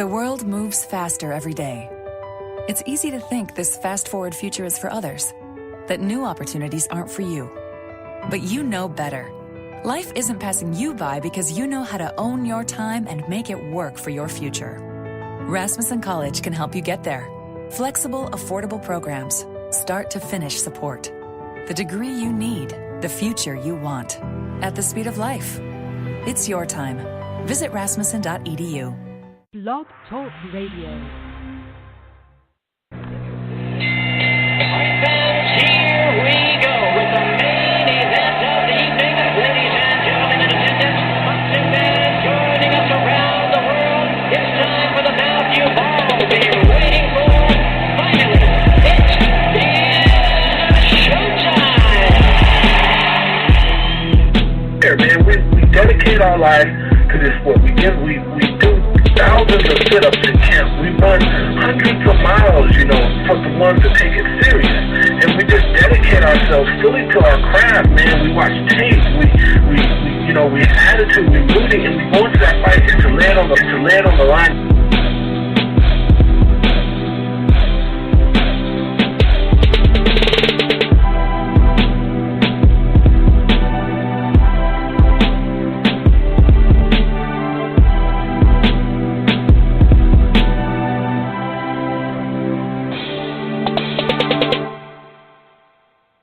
The world moves faster every day. It's easy to think this fast-forward future is for others, that new opportunities aren't for you. But you know better. Life isn't passing you by because you know how to own your time and make it work for your future. Rasmussen College can help you get there. Flexible, affordable programs. Start to finish support. The degree you need, the future you want. At the speed of life. It's your time. Visit rasmussen.edu. Blog Talk Radio. Here we go with the main event of the evening. Ladies and gentlemen in attendance, boxing fans joining us around the world. It's time for the Matthew Ball we've been waiting for. Finally, it's showtime. Here, man, we dedicate our life to this sport. We do thousands of sit-ups in camp. We run hundreds of miles, for the ones that take it serious. And we just dedicate ourselves fully to our craft, man. We watch tape. We have attitude. We're rooting, and we go into that fight to land on the line.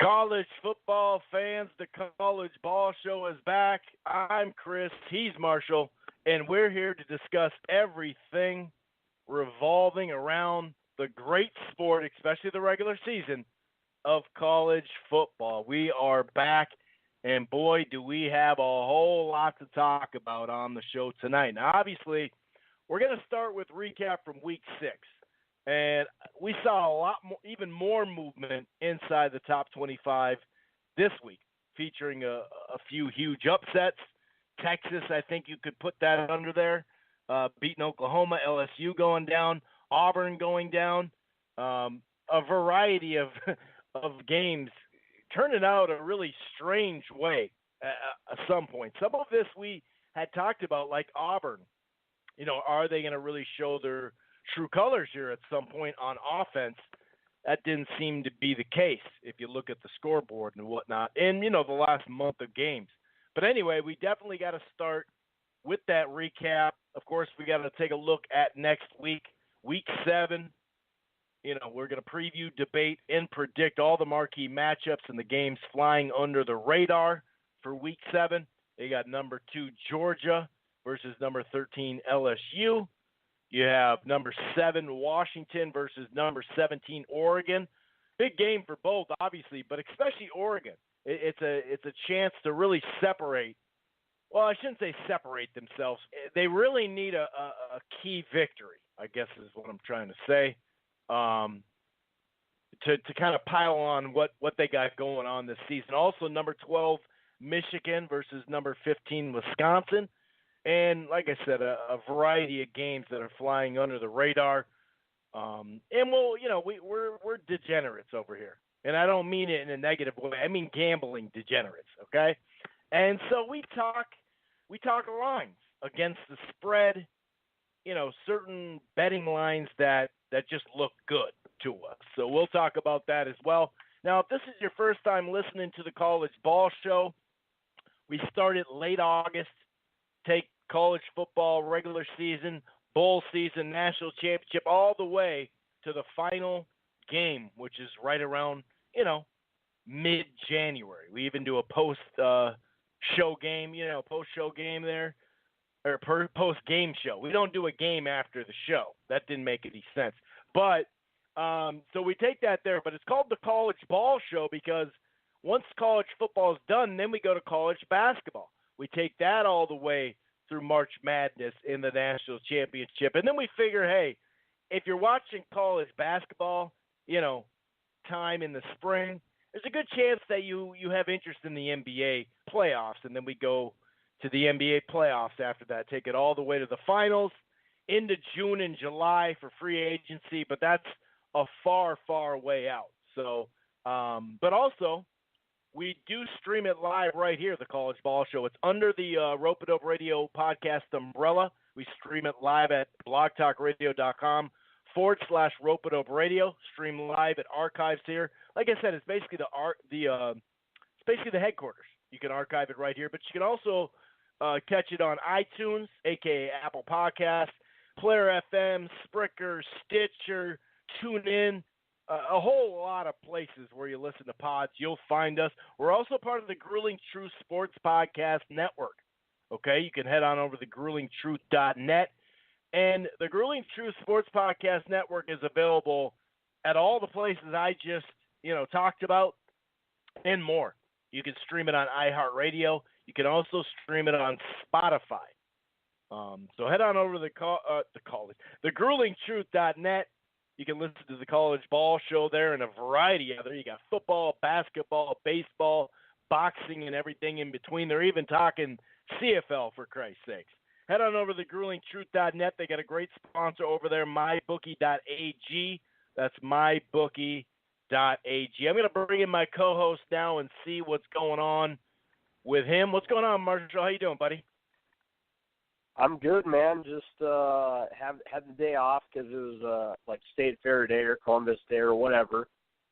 College football fans, the College Ball Show is back. I'm Chris, he's Marshall, and we're here to discuss everything revolving around the great sport, especially the regular season, of college football. We are back, and boy, do we have a whole lot to talk about on the show tonight. Now, obviously, we're going to start with recap from Week 6. And we saw a lot more, even more movement inside the top 25 this week, featuring a few huge upsets. Texas, I think you could put that under there, beating Oklahoma, LSU going down, Auburn going down, a variety of games turning out a really strange way at some point. Some of this we had talked about, like Auburn. Are they going to really show their true colors here at some point on offense? That didn't seem to be the case if you look at the scoreboard and whatnot in, the last month of games. But anyway, we definitely got to start with that recap. Of course, we got to take a look at next week, Week 7. We're going to preview, debate, and predict all the marquee matchups and the games flying under the radar for Week 7. They got number 2 Georgia versus number 13 LSU. You have number 7 Washington versus number 17 Oregon. Big game for both, obviously, but especially Oregon. It's a chance to really separate. Well, I shouldn't say separate themselves. They really need a key victory, I guess is what I'm trying to say, to kind of pile on what they got going on this season. Also, number 12 Michigan versus number 15 Wisconsin. And like I said, a variety of games that are flying under the radar. And we're degenerates over here. And I don't mean it in a negative way. I mean gambling degenerates, okay? And so we talk lines against the spread, certain betting lines that just look good to us. So we'll talk about that as well. Now, if this is your first time listening to the College Ball Show, we started late August. Take college football, regular season, bowl season, national championship, all the way to the final game, which is right around, mid-January. We even do a post-show game, post-show game there, or post-game show. We don't do a game after the show. That didn't make any sense. But, so we take that there, but it's called the College Ball Show because once college football is done, then we go to college basketball. We take that all the way through March Madness in the national championship. And then we figure, hey, if you're watching college basketball, time in the spring, there's a good chance that you have interest in the NBA playoffs. And then we go to the NBA playoffs after that, take it all the way to the finals, into June and July for free agency. But that's a far, far way out. So, but also, we do stream it live right here, the College Ball Show. It's under the Rope It Up Radio podcast umbrella. We stream it live at blogtalkradio.com/Rope-A-Dope Radio. Stream live at archives here. Like I said, it's basically it's basically the headquarters. You can archive it right here, but you can also catch it on iTunes, aka Apple Podcasts, Player FM, Spreaker, Stitcher, TuneIn, a whole lot of places where you listen to pods. You'll find us. We're also part of the Grueling Truth Sports Podcast Network. Okay, you can head on over to gruelingtruth.net. And the Grueling Truth Sports Podcast Network is available at all the places I just, talked about and more. You can stream it on iHeartRadio. You can also stream it on Spotify. So head on over to the gruelingtruth.net. You can listen to the College Ball Show there and a variety of other. You got football, basketball, baseball, boxing, and everything in between. They're even talking CFL, for Christ's sakes. Head on over to gruelingtruth.net. They got a great sponsor over there, mybookie.ag. That's mybookie.ag. I'm going to bring in my co-host now and see what's going on with him. What's going on, Marshall? How you doing, buddy? I'm good, man. Just had the day off because it was like State Fair Day or Columbus Day or whatever.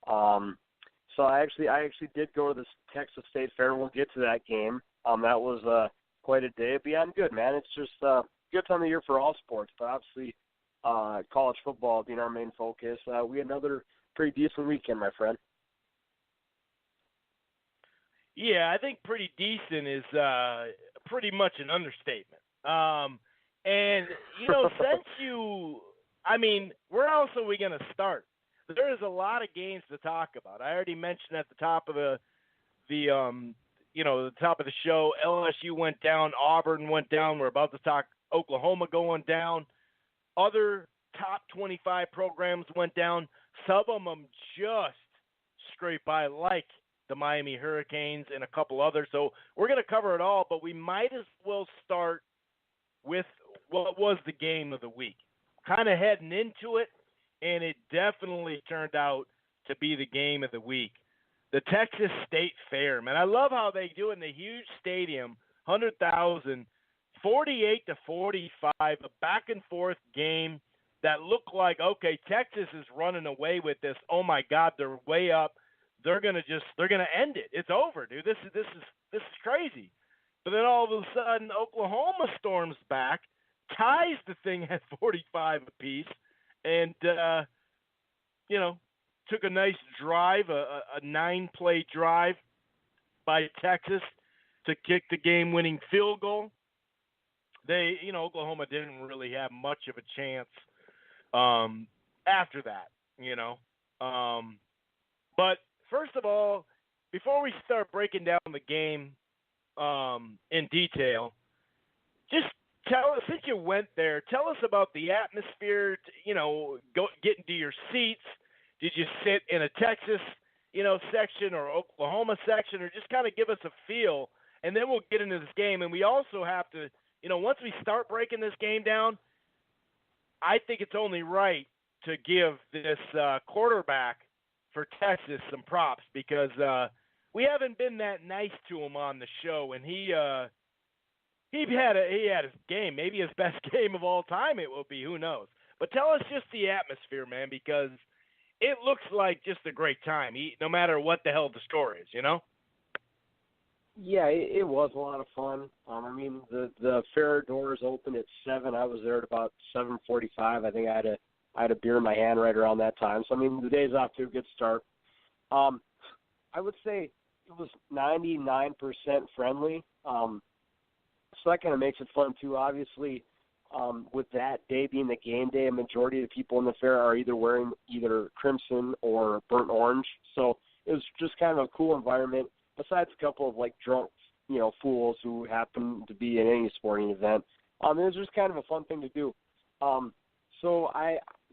So I actually did go to the Texas State Fair. We'll get to that game. That was quite a day. But yeah, I'm good, man. It's just good time of year for all sports, but obviously college football being our main focus. We had another pretty decent weekend, my friend. Yeah, I think pretty decent is pretty much an understatement. And, since where else are we going to start? There is a lot of games to talk about. I already mentioned at the top of the top of the show, LSU went down, Auburn went down. We're about to talk Oklahoma going down. Other top 25 programs went down. Some of them just scraped by, like the Miami Hurricanes and a couple others. So we're going to cover it all, but we might as well start with what was the game of the week. Kind of heading into it, and it definitely turned out to be the game of the week. The Texas State Fair, man. I love how they do it in the huge stadium, 100,000, 48-45, a back-and-forth game that looked like, okay, Texas is running away with this. Oh, my God, they're way up. They're gonna end it. It's over, dude. This is crazy. But then all of a sudden, Oklahoma storms back, ties the thing at 45 apiece, and took a nice drive, a 9-play drive by Texas to kick the game-winning field goal. Oklahoma didn't really have much of a chance after that, But first of all, before we start breaking down the game in detail, just tell us, since you went there, tell us about the atmosphere, getting to your seats. Did you sit in a Texas, section or Oklahoma section, or just kind of give us a feel, and then we'll get into this game. And we also have to, once we start breaking this game down, I think it's only right to give this quarterback for Texas some props, because we haven't been that nice to him on the show, and he had his game, maybe his best game of all time. It will be, who knows? But tell us just the atmosphere, man, because it looks like just a great time, no matter what the hell the score is, Yeah, it was a lot of fun. The fair doors opened at 7. I was there at about 7:45. I think I had a beer in my hand right around that time. So the day's off to a good start. I would say it was 99% friendly. So that kind of makes it fun too. Obviously, with that day being the game day, a majority of the people in the fair are either wearing either crimson or burnt orange. So it was just kind of a cool environment, besides a couple of drunk, fools who happen to be in any sporting event. It was just kind of a fun thing to do. So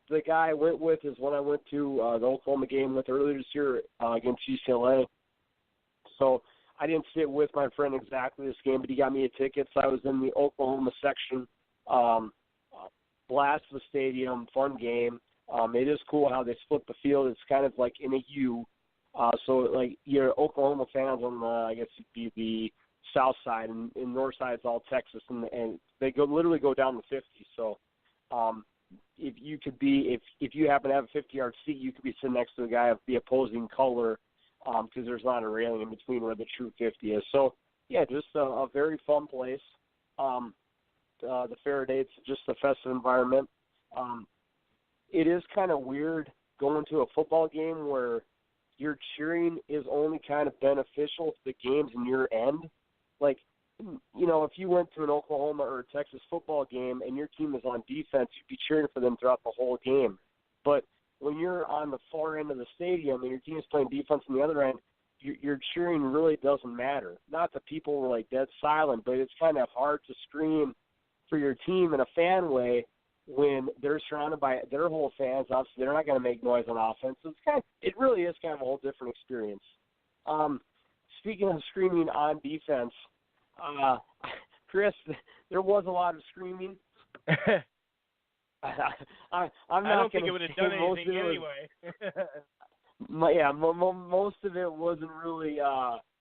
the guy I went with is one I went to the Oklahoma game with earlier this year against UCLA. So I didn't sit with my friend exactly this game, but he got me a ticket. So I was in the Oklahoma section. Blast of the stadium, fun game. It is cool how they split the field. It's kind of like in a U. So your Oklahoma fans on the, I guess it'd be south side, and north side is all Texas, and they literally go down the 50. So if you happen to have a 50-yard seat, you could be sitting next to a guy of the opposing color because there's not a railing in between where the true 50 is. So, yeah, just a very fun place. The Faraday, it's just a festive environment. It is kind of weird going to a football game where your cheering is only kind of beneficial to the games in your end. Like, if you went to an Oklahoma or Texas football game and your team is on defense, you'd be cheering for them throughout the whole game. But when you're on the far end of the stadium and your team is playing defense on the other end, your cheering really doesn't matter. Not that people were, like, dead silent, but it's kind of hard to scream for your team in a fan way when they're surrounded by their whole fans. Obviously, they're not going to make noise on offense. So it really is kind of a whole different experience. Speaking of screaming on defense, Chris, there was a lot of screaming. I don't think it would have done anything anyway. Most of it wasn't really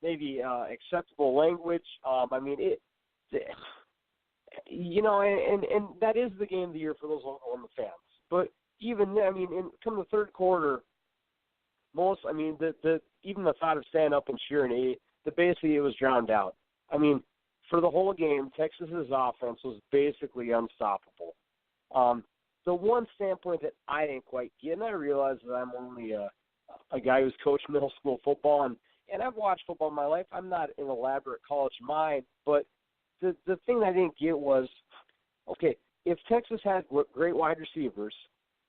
maybe acceptable language. And that is the game of the year for those Oklahoma fans. But even come the third quarter, even the thought of standing up and cheering, basically it was drowned out. For the whole game, Texas's offense was basically unstoppable. The one standpoint that I didn't quite get, and I realize that I'm only a guy who's coached middle school football, and I've watched football in my life. I'm not an elaborate college mind, but the thing that I didn't get was, okay, if Texas had great wide receivers,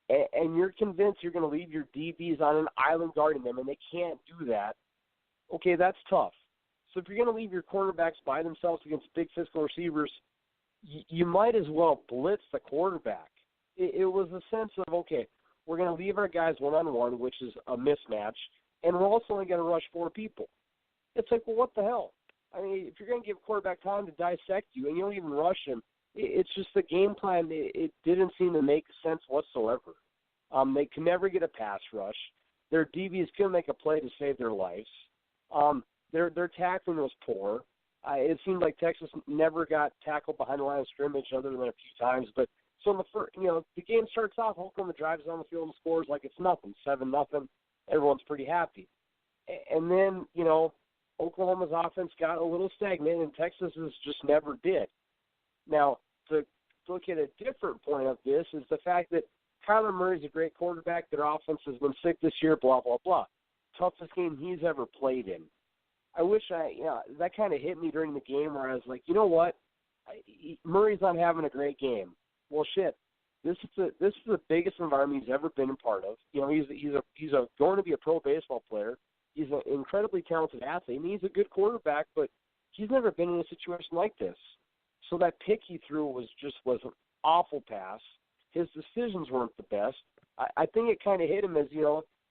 and you're convinced you're going to leave your DBs on an island guarding them, and they can't do that, okay, that's tough. So if you're going to leave your cornerbacks by themselves against big physical receivers, you might as well blitz the quarterback. It was a sense of, okay, we're going to leave our guys one-on-one, which is a mismatch, and we're also only going to rush 4 people. It's like, well, what the hell? If you're going to give quarterback time to dissect you and you don't even rush him, it's just the game plan. It didn't seem to make sense whatsoever. They could never get a pass rush. Their DBs couldn't make a play to save their lives. Their tackling was poor. It seemed like Texas never got tackled behind the line of scrimmage other than a few times. But so in the game starts off, Oklahoma drives on the field and scores like it's nothing, 7-0. Everyone's pretty happy. And then, Oklahoma's offense got a little stagnant, and Texas's just never did. Now, to look at a different point of this is the fact that Kyler Murray's a great quarterback. Their offense has been sick this year, blah, blah, blah. Toughest game he's ever played in. I wish that kind of hit me during the game where I was like, you know what? Murray's not having a great game. Well, shit. This is the biggest environment he's ever been a part of. He's going to be a pro baseball player. He's an incredibly talented athlete, and he's a good quarterback, but he's never been in a situation like this. So that pick he threw was an awful pass. His decisions weren't the best. I think it kind of hit him as,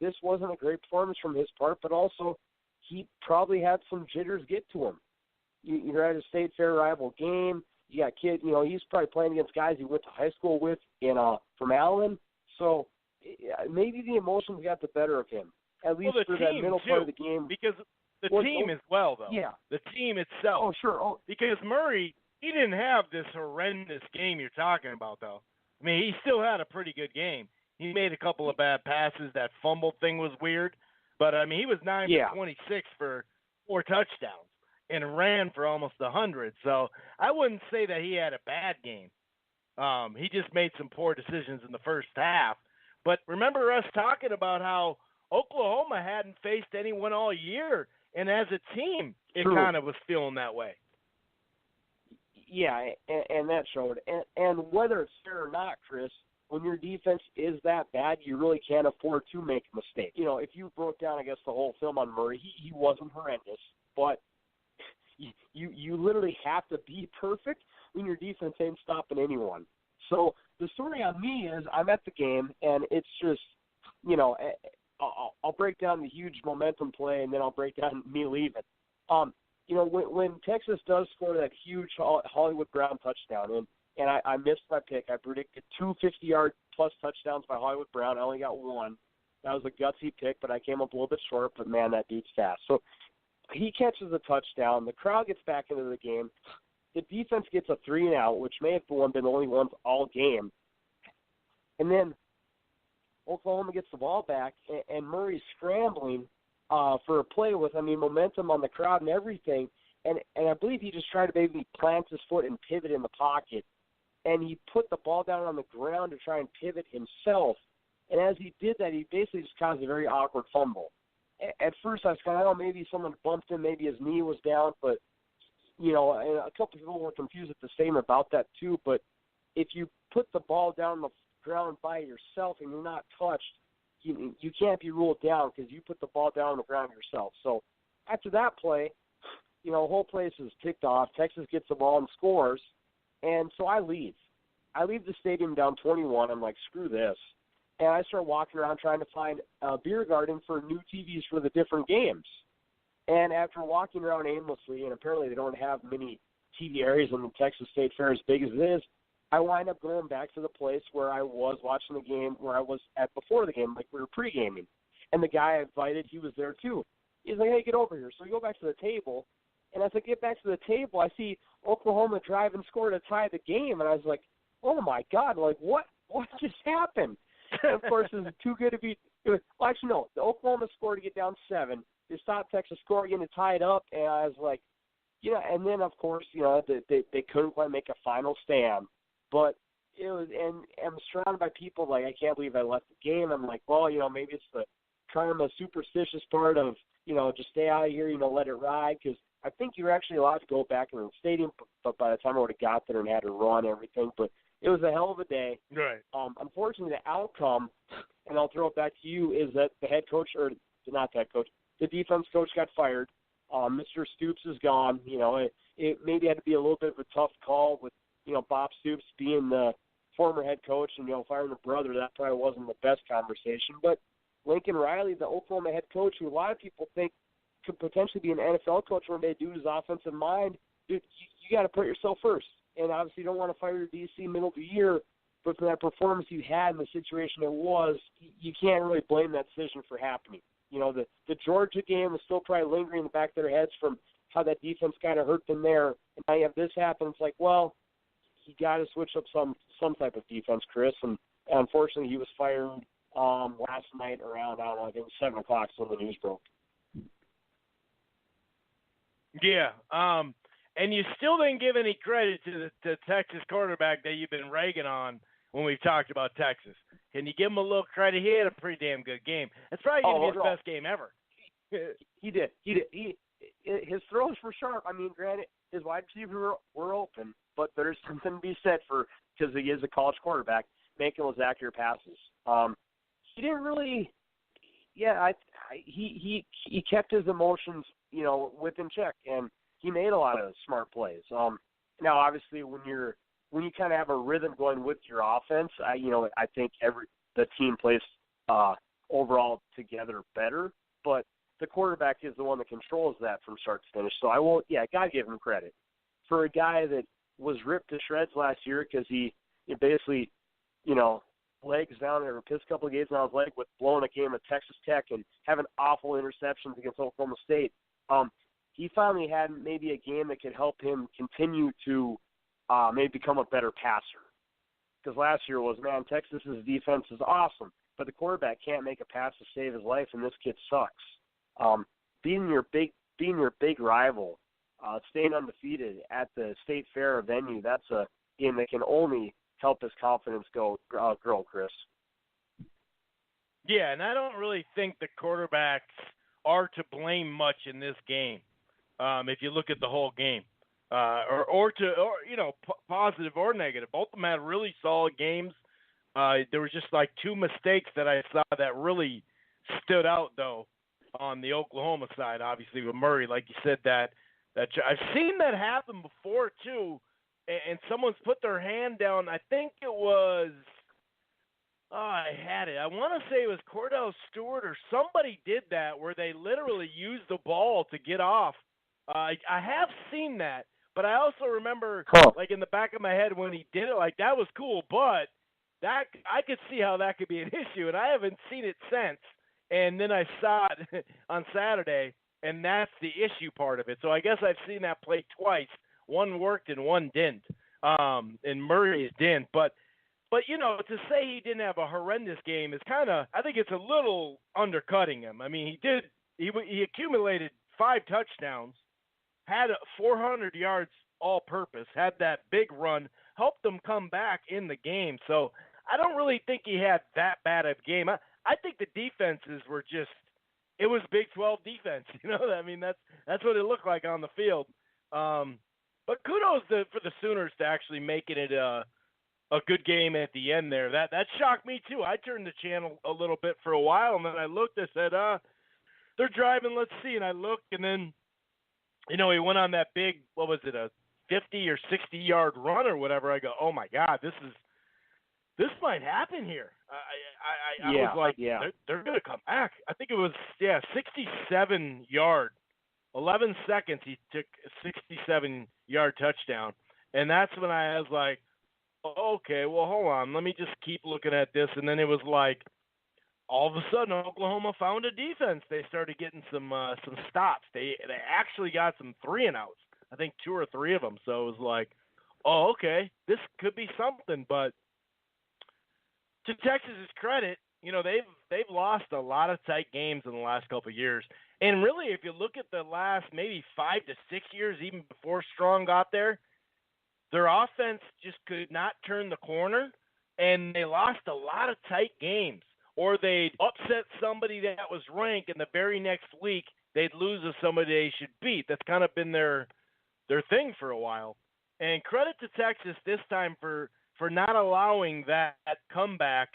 this wasn't a great performance from his part, but also he probably had some jitters get to him. You're at a state fair rival game. You got kid, he's probably playing against guys he went to high school with from Allen. So maybe the emotions got the better of him, at least for that middle part of the game. Because the team as well, though. Yeah. The team itself. Oh, sure. Because Murray, he didn't have this horrendous game you're talking about, though. He still had a pretty good game. He made a couple of bad passes. That fumble thing was weird. But, he was 9 for 26 for 4 touchdowns and ran for almost 100. So I wouldn't say that he had a bad game. He just made some poor decisions in the first half. But remember us talking about how Oklahoma hadn't faced anyone all year, and as a team, it kind of was feeling that way. Yeah, and that showed. And whether it's fair or not, Chris, when your defense is that bad, you really can't afford to make a mistake. If you broke down, I guess, the whole film on Murray, he wasn't horrendous, but you literally have to be perfect when your defense ain't stopping anyone. So the story on me is I'm at the game, and it's just, I'll break down the huge momentum play, and then I'll break down me leaving. When Texas does score that huge Hollywood Brown touchdown, and I missed my pick. I predicted 2 50-yard plus touchdowns by Hollywood Brown. I only got one. That was a gutsy pick, but I came up a little bit short. But, man, that dude's fast. So he catches a touchdown. The crowd gets back into the game. The defense gets a 3-and-out, which may have been the only ones all game. And then Oklahoma gets the ball back, and Murray's scrambling for a play with, momentum on the crowd and everything. And I believe he just tried to maybe plant his foot and pivot in the pocket. And he put the ball down on the ground to try and pivot himself. And as he did that, he basically just caused a very awkward fumble. At first, I was kind of, maybe someone bumped him, maybe his knee was down, but, and a couple people were confused at the same about that too. But if you put the ball down on the ground by yourself and you're not touched, you can't be ruled down because you put the ball down on the ground yourself. So after that play, the whole place is ticked off. Texas gets the ball and scores, and so I leave. I leave the stadium down 21. I'm like, screw this. And I start walking around trying to find a beer garden for new TVs for the different games. And after walking around aimlessly, and apparently they don't have many TV areas in the Texas State Fair as big as it is, I wind up going back to the place where I was watching the game, where I was at before the game, like we were pre-gaming. And the guy I invited, he was there too. He's like, hey, get over here. So we go back to the table, and as I get back to the table, I see Oklahoma drive and score to tie the game, and I was like, oh, my God, like, what just happened? And, of course, it was too good to be – well, actually, no, the Oklahoma scored to get down 7. They stopped Texas scoring to tie it up, and I was like, and then, of course, they couldn't quite make a final stand. But it was, and I'm surrounded by people like, I can't believe I left the game. I'm like, well, maybe it's the karma superstitious part of, just stay out of here, let it ride. Because I think you were actually allowed to go back in the stadium, but by the time I would have got there and had to run everything. But it was a hell of a day. Right. Unfortunately, the outcome, and I'll throw it back to you, is that the head coach, or not the head coach, the defense coach got fired. Mr. Stoops is gone. It maybe had to be a little bit of a tough call with, Bob Stoops being the former head coach and, firing the brother. That probably wasn't the best conversation. But Lincoln Riley, the Oklahoma head coach, who a lot of people think could potentially be an NFL coach one day due to his offensive mind, dude, you got to put yourself first. And obviously you don't want to fire your DC middle of the year, but for that performance you had in the situation it was, you can't really blame that decision for happening. The Georgia game was still probably lingering in the back of their heads from how that defense kind of hurt them there. And now you have this happen. It's like, well, you got to switch up some type of defense, Chris. And unfortunately, he was fired last night around, I think 7 o'clock, so the news broke. Yeah. And you still didn't give any credit to the Texas quarterback that you've been ragging on when we've talked about Texas. Can you give him a little credit? He had a pretty damn good game. It's probably going to be his best game ever. He did. His throws were sharp. Granted, his wide receivers were open, but there's something to be said for, because he is a college quarterback, making those accurate passes. He didn't really, he kept his emotions, within check, and he made a lot of smart plays. Now, obviously, when you kind of have a rhythm going with your offense, I think the team plays overall together better, but the quarterback is the one that controls that from start to finish. So I got to give him credit for a guy that was ripped to shreds last year because he basically, legs down or pissed a couple of games on his leg with blowing a game at Texas Tech and having awful interceptions against Oklahoma State. He finally had maybe a game that could help him continue to maybe become a better passer. Because last year was, man, Texas's defense is awesome, but the quarterback can't make a pass to save his life, and this kid sucks. Being your big rival, staying undefeated at the State Fair venue, that's a game that can only help his confidence grow, Chris. Yeah, and I don't really think the quarterbacks are to blame much in this game. If you look at the whole game, or positive or negative, both of them had really solid games. There was just like 2 mistakes that I saw that really stood out though on the Oklahoma side. Obviously with Murray, like you said, that I've seen that happen before too, and someone's put their hand down. I think it was. I had it. I want to say it was Cordell Stewart or somebody did that where they literally used the ball to get off. I have seen that, but I also remember, like in the back of my head when he did it, like that was cool, but that I could see how that could be an issue, and I haven't seen it since. And then I saw it on Saturday, and that's the issue part of it. So I guess I've seen that play twice. One worked and one didn't, and Murray's didn't. But to say he didn't have a horrendous game is kind of, I think it's a little undercutting him. I mean, he accumulated 5 touchdowns, had 400 yards all-purpose, had that big run, helped them come back in the game. So I don't really think he had that bad of a game. I think the defenses were just, it was Big 12 defense. I mean, that's what it looked like on the field. But kudos for the Sooners to actually making it a good game at the end there. That shocked me too. I turned the channel a little bit for a while, and then I looked. I said, they're driving. Let's see. And I looked, and then, he went on that big, what was it, a 50 or 60-yard run or whatever. I go, oh my God, this might happen here. I was like, they're going to come back. I think it was 67 yard, 11 seconds. He took a 67-yard touchdown, and that's when I was like, okay, well, hold on. Let me just keep looking at this. And then it was like, all of a sudden, Oklahoma found a defense. They started getting some stops. They actually got some 3-and-outs. I think 2 or 3 of them. So it was like, oh, okay, this could be something. But to Texas's credit, they've lost a lot of tight games in the last couple of years. And really, if you look at the last maybe 5 to 6 years, even before Strong got there, their offense just could not turn the corner, and they lost a lot of tight games. Or they'd upset somebody that was ranked, and the very next week they'd lose to somebody they should beat. That's kind of been their thing for a while. And credit to Texas this time for not allowing that comeback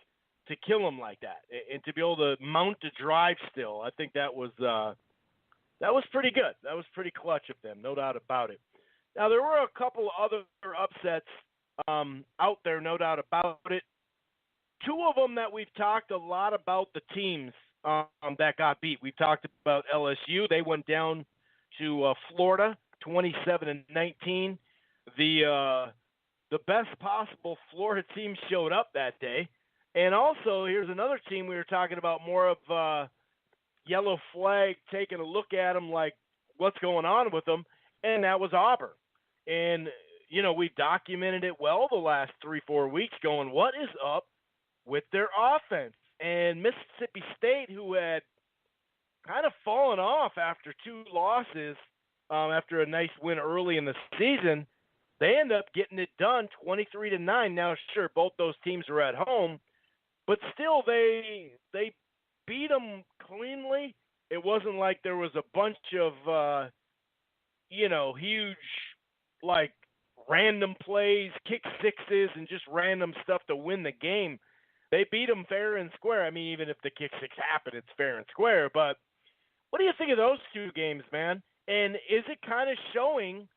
to kill them like that, and to be able to mount a drive still. I think that was pretty good. That was pretty clutch of them, no doubt about it. Now, there were a couple other upsets out there, no doubt about it. 2 of them that we've talked a lot about, the teams that got beat. We've talked about LSU. They went down to Florida, 27-19. The best possible Florida team showed up that day. And also, here's another team we were talking about, more of yellow flag, taking a look at them like, what's going on with them, and that was Auburn. And, we've documented it well the last 3-4 weeks, going, what is up with their offense? And Mississippi State, who had kind of fallen off after 2 losses, after a nice win early in the season, they end up getting it done 23-9. Now, sure, both those teams are at home, but still they beat them cleanly. It wasn't like there was a bunch of, huge, like, random plays, kick sixes, and just random stuff to win the game. They beat them fair and square. I mean, even if the kick six happened, it's fair and square. But what do you think of those 2 games, man? And is it kind of showing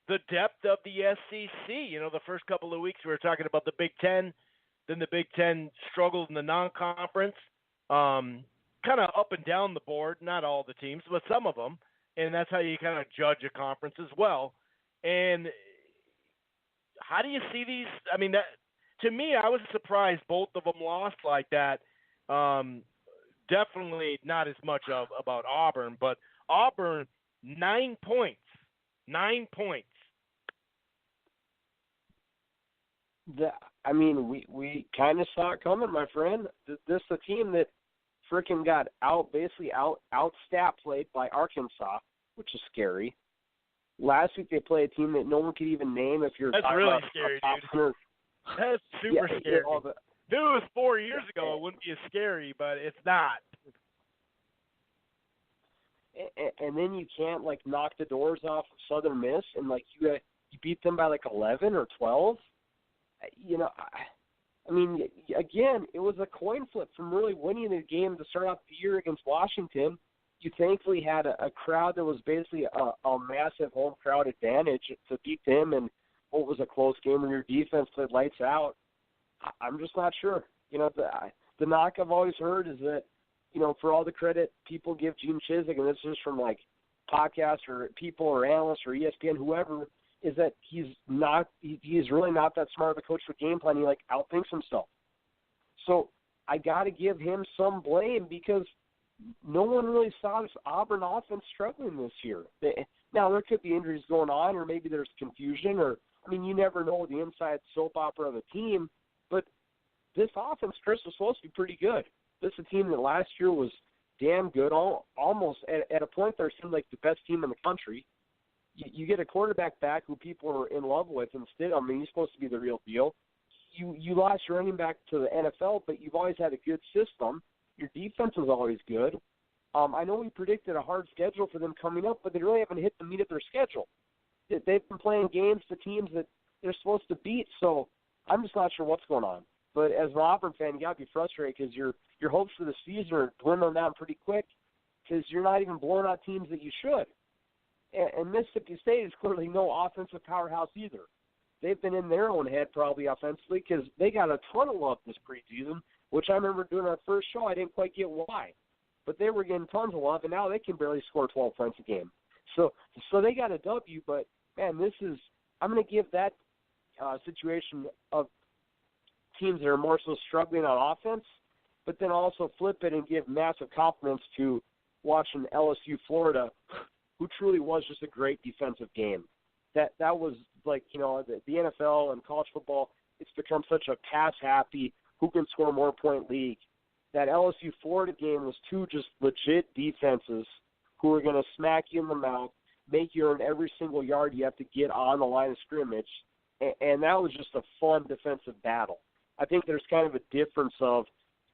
the depth of the SEC? The first couple of weeks we were talking about the Big Ten. Then the Big Ten struggled in the non-conference. Kind of up and down the board. Not all the teams, but some of them. And that's how you kind of judge a conference as well. And how do you see these? I mean, to me, I was surprised both of them lost like that. Definitely not as much about Auburn, but Auburn, 9 points. 9 points. We kind of saw it coming, my friend. This is a team that freaking got basically out stat played by Arkansas, which is scary. Last week they played a team that no one could even name. If you're that's really scary, dude. That's super scary. If it was 4 years ago, it wouldn't be as scary, but it's not. And then you can't knock the doors off of Southern Miss, and you beat them by 11 or 12. Again, it was a coin flip from really winning the game to start off the year against Washington. You thankfully had a crowd that was basically a massive home crowd advantage to beat them, and what was a close game when your defense played lights out. I'm just not sure. The knock I've always heard is that, for all the credit people give Gene Chizik, and this is from podcasts or people or analysts or ESPN, whoever, is that he's really not that smart of a coach with game plan. He outthinks himself. So I got to give him some blame because no one really saw this Auburn offense struggling this year. Now, there could be injuries going on, or maybe there's confusion, or, I mean, you never know the inside soap opera of a team, but this offense, Chris, was supposed to be pretty good. This is a team that last year was damn good, almost at a point there seemed like the best team in the country. You get a quarterback back who people are in love with instead. I mean, he's supposed to be the real deal. You lost your running back to the NFL, but you've always had a good system. Your defense was always good. I know we predicted a hard schedule for them coming up, but they really haven't hit the meat of their schedule. They've been playing games to teams that they're supposed to beat, so I'm just not sure what's going on. But as an Auburn fan, you got to be frustrated because your hopes for the season are dwindling down pretty quick because you're not even blowing out teams that you should. And Mississippi State is clearly no offensive powerhouse either. They've been in their own head probably offensively because they got a ton of love this preseason, which I remember doing our first show. I didn't quite get why. But they were getting tons of love, and now they can barely score 12 points a game. So they got a W, but, man, I'm going to give that situation of teams that are more so struggling on offense, but then also flip it and give massive compliments to watching LSU Florida, who truly was just a great defensive game. That was like, the NFL and college football, it's become such a pass-happy, who can score more point league. That LSU Florida game was two just legit defenses who are going to smack you in the mouth, make you earn every single yard you have to get on the line of scrimmage, and that was just a fun defensive battle. I think there's kind of a difference of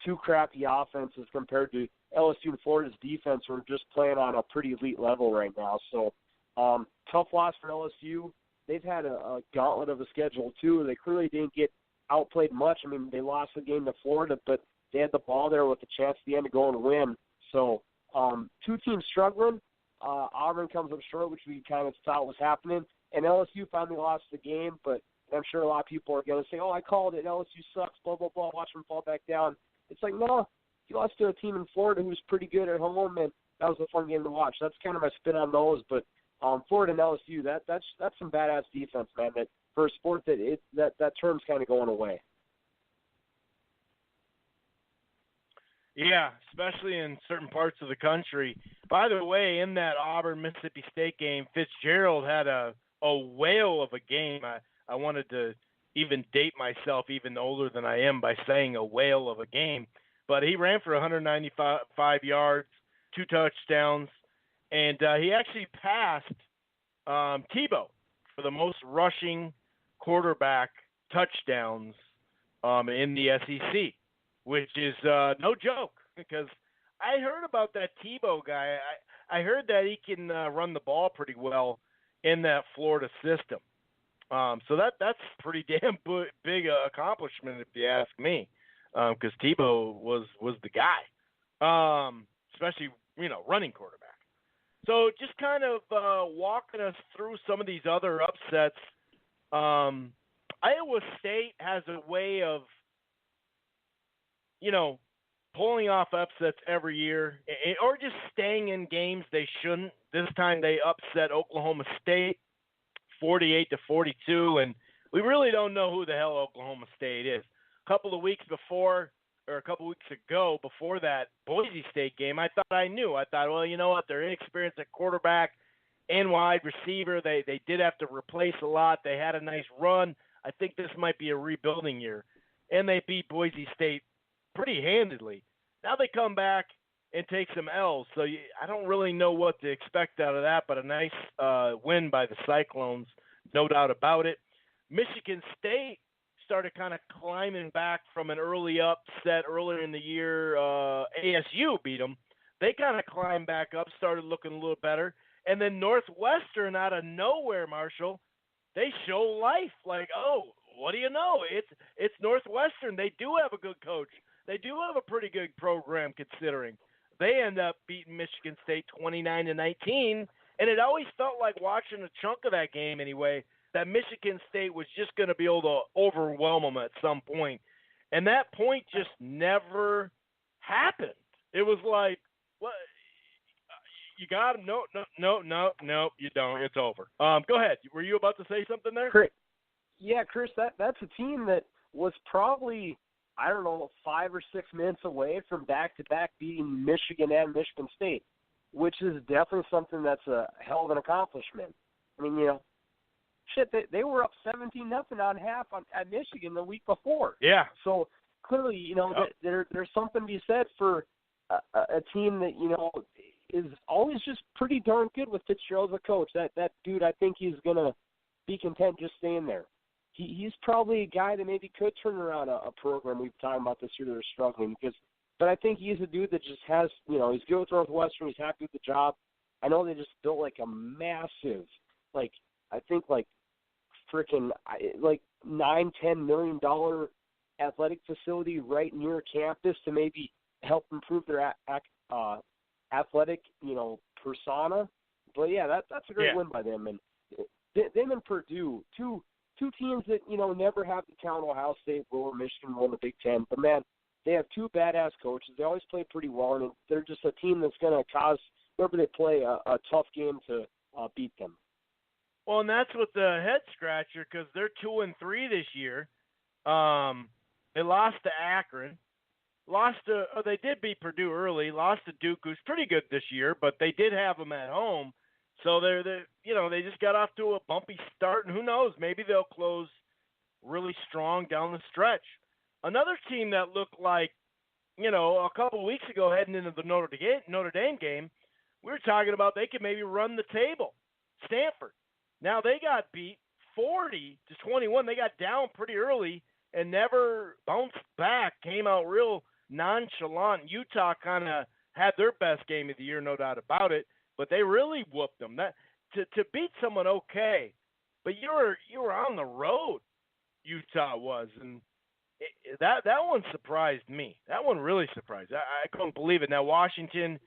two crappy offenses compared to LSU and Florida's defense, who are just playing on a pretty elite level right now. So tough loss for LSU. They've had a gauntlet of a schedule, too. They clearly didn't get outplayed much. I mean, they lost the game to Florida, but they had the ball there with a chance at the end to go and win. So two teams struggling. Auburn comes up short, which we kind of thought was happening. And LSU finally lost the game, but I'm sure a lot of people are going to say, I called it. LSU sucks, blah, blah, blah. Watch them fall back down. It's like, no, you lost to a team in Florida who's pretty good at home, and that was a fun game to watch. That's kind of my spin on those. But Florida and LSU, that's some badass defense, man. That for a sport that term's kind of going away. Yeah, especially in certain parts of the country. By the way, in that Auburn-Mississippi State game, Fitzgerald had a whale of a game. I wanted to even date myself even older than I am by saying a whale of a game. But he ran for 195 yards, 2 touchdowns, and he actually passed Tebow for the most rushing quarterback touchdowns in the SEC, which is no joke because I heard about that Tebow guy. I heard that he can run the ball pretty well in that Florida system. So that's pretty damn big accomplishment if you ask me, because Tebow was the guy, especially running quarterback. So just kind of walking us through some of these other upsets. Iowa State has a way of pulling off upsets every year, or just staying in games they shouldn't. This time they upset Oklahoma State 48-42, and we really don't know who the hell Oklahoma State is. A couple of weeks ago, before that Boise State game, I thought I knew. I thought, well, you know what? They're inexperienced at quarterback and wide receiver. They did have to replace a lot. They had a nice run. I think this might be a rebuilding year. And they beat Boise State pretty handedly. Now they come back and take some L's. So I don't really know what to expect out of that, but a nice win by the Cyclones, no doubt about it. Michigan State started kind of climbing back from an early upset earlier in the year. ASU beat them. They kind of climbed back up, started looking a little better. And then Northwestern, out of nowhere, Marshall, they show life. Like, oh, what do you know? It's Northwestern. They do have a good coach. They do have a pretty good program considering. They end up beating Michigan State 29-19, and it always felt like watching a chunk of that game anyway, that Michigan State was just going to be able to overwhelm them at some point. And that point just never happened. It was like, what? You got him? No, you don't. It's over. Go ahead. Were you about to say something there? Yeah, Chris, that's a team that was probably I don't know, 5 or 6 minutes away from back-to-back beating Michigan and Michigan State, which is definitely something that's a hell of an accomplishment. I mean, shit, they were up 17-0 on half at Michigan the week before. Yeah. So clearly, there's something to be said for a team that, is always just pretty darn good with Fitzgerald as a coach. That dude, I think he's going to be content just staying there. He's probably a guy that maybe could turn around a program we've talked about this year that are struggling. But I think he's a dude that just has, he's good with Northwestern. He's happy with the job. I know they just built like a massive, freaking $9-10 million athletic facility right near campus to maybe help improve their athletic, persona. But yeah, that's a great win by them. And them and Purdue, two teams that never have the talent. Ohio State, Lower Michigan won the Big Ten. But man, they have two badass coaches. They always play pretty well, and they're just a team that's going to cause whoever they play a tough game to beat them. Well, and that's what the head scratcher, because they're 2-3 this year. They lost to Akron. They did beat Purdue early. Lost to Duke, who's pretty good this year, but they did have them at home. So they just got off to a bumpy start, and who knows? Maybe they'll close really strong down the stretch. Another team that looked like, a couple of weeks ago heading into the Notre Dame game, we were talking about they could maybe run the table. Stanford. Now they got beat 40-21. They got down pretty early and never bounced back. Came out real nonchalant. Utah kind of had their best game of the year, no doubt about it. But they really whooped them. That to beat someone, okay, but you were on the road. Utah was, and that one surprised me. That one really surprised. I couldn't believe it. Now Washington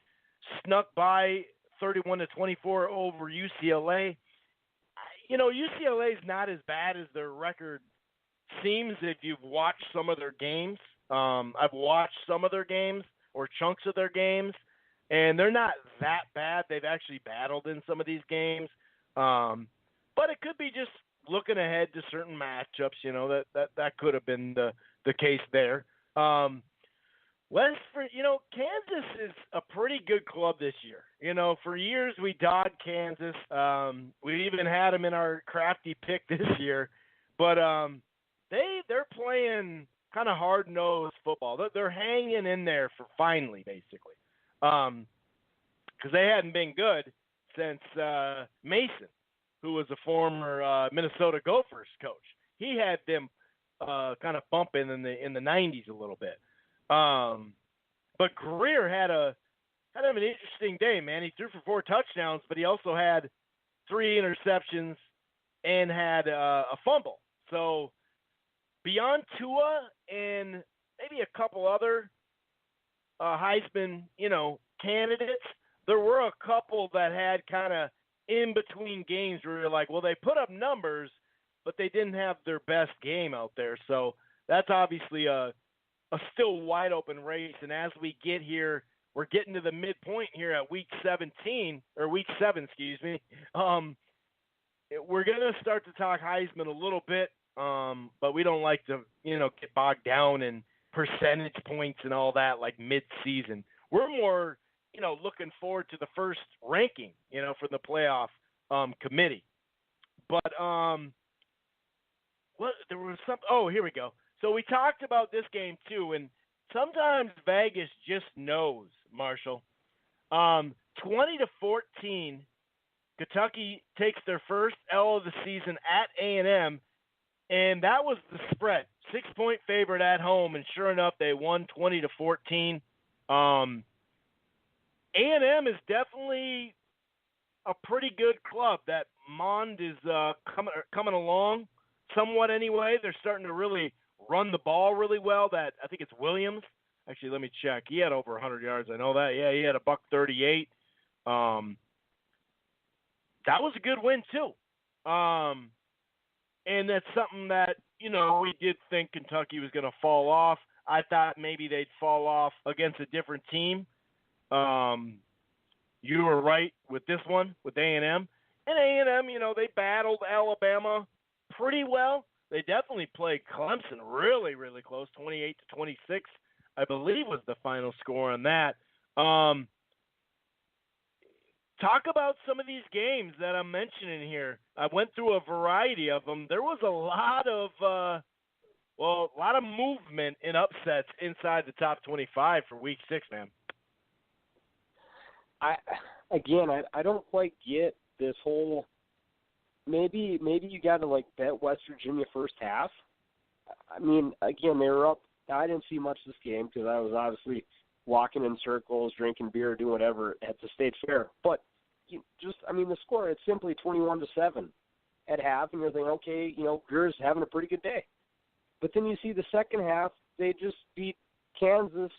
snuck by 31-24 over UCLA. UCLA is not as bad as their record seems if you've watched some of their games. I've watched some of their games or chunks of their games, and they're not that bad. They've actually battled in some of these games. But it could be just looking ahead to certain matchups, that could have been the case there. Kansas is a pretty good club this year. For years we dogged Kansas. We even had them in our crafty pick this year. But they're playing kind of hard-nosed football. They're hanging in there for finally, basically. Because they hadn't been good since Mason, who was a former Minnesota Gophers coach. He had them kind of bumping in the 90s a little bit. But Greer had an interesting day, man. He threw for 4 touchdowns, but he also had 3 interceptions and had a fumble. So beyond Tua and maybe a couple other Heisman, candidates, there were a couple that had kind of in between games where you're like, well, they put up numbers, but they didn't have their best game out there. So that's obviously a still wide open race. And as we get here, we're getting to the midpoint here at week 7, excuse me. We're going to start to talk Heisman a little bit, but we don't like to, get bogged down in percentage points and all that like mid-season. We're more, looking forward to the first ranking, for the playoff committee. But there was some. Oh, here we go. So we talked about this game too, and sometimes Vegas just knows, Marshall. 20-14, Kentucky takes their first L of the season at A&M, and that was the spread. 6-point favorite at home, and sure enough, they won 20-14. A&M is definitely a pretty good club. That Mond is coming along somewhat anyway. They're starting to really run the ball really well. That I think it's Williams. Actually, let me check. He had over 100 yards. I know that. Yeah, he had a $138. That was a good win too. And that's something that, we did think Kentucky was going to fall off. I thought maybe they'd fall off against a different team. You were right with this one, with A&M. And A&M, they battled Alabama pretty well. They definitely played Clemson really, really close. 28-26, I believe, was the final score on that. Talk about some of these games that I'm mentioning here. I went through a variety of them. There was a lot of movement in upsets inside the top 25 for Week 6, man. I don't quite get this whole. Maybe you got to like bet West Virginia first half. I mean, again, they were up. I didn't see much of this game because I was obviously walking in circles, drinking beer, doing whatever at the State Fair. But the score, it's simply 21-7 at half, and you're thinking, okay, Greer's having a pretty good day. But then you see the second half, they just beat Kansas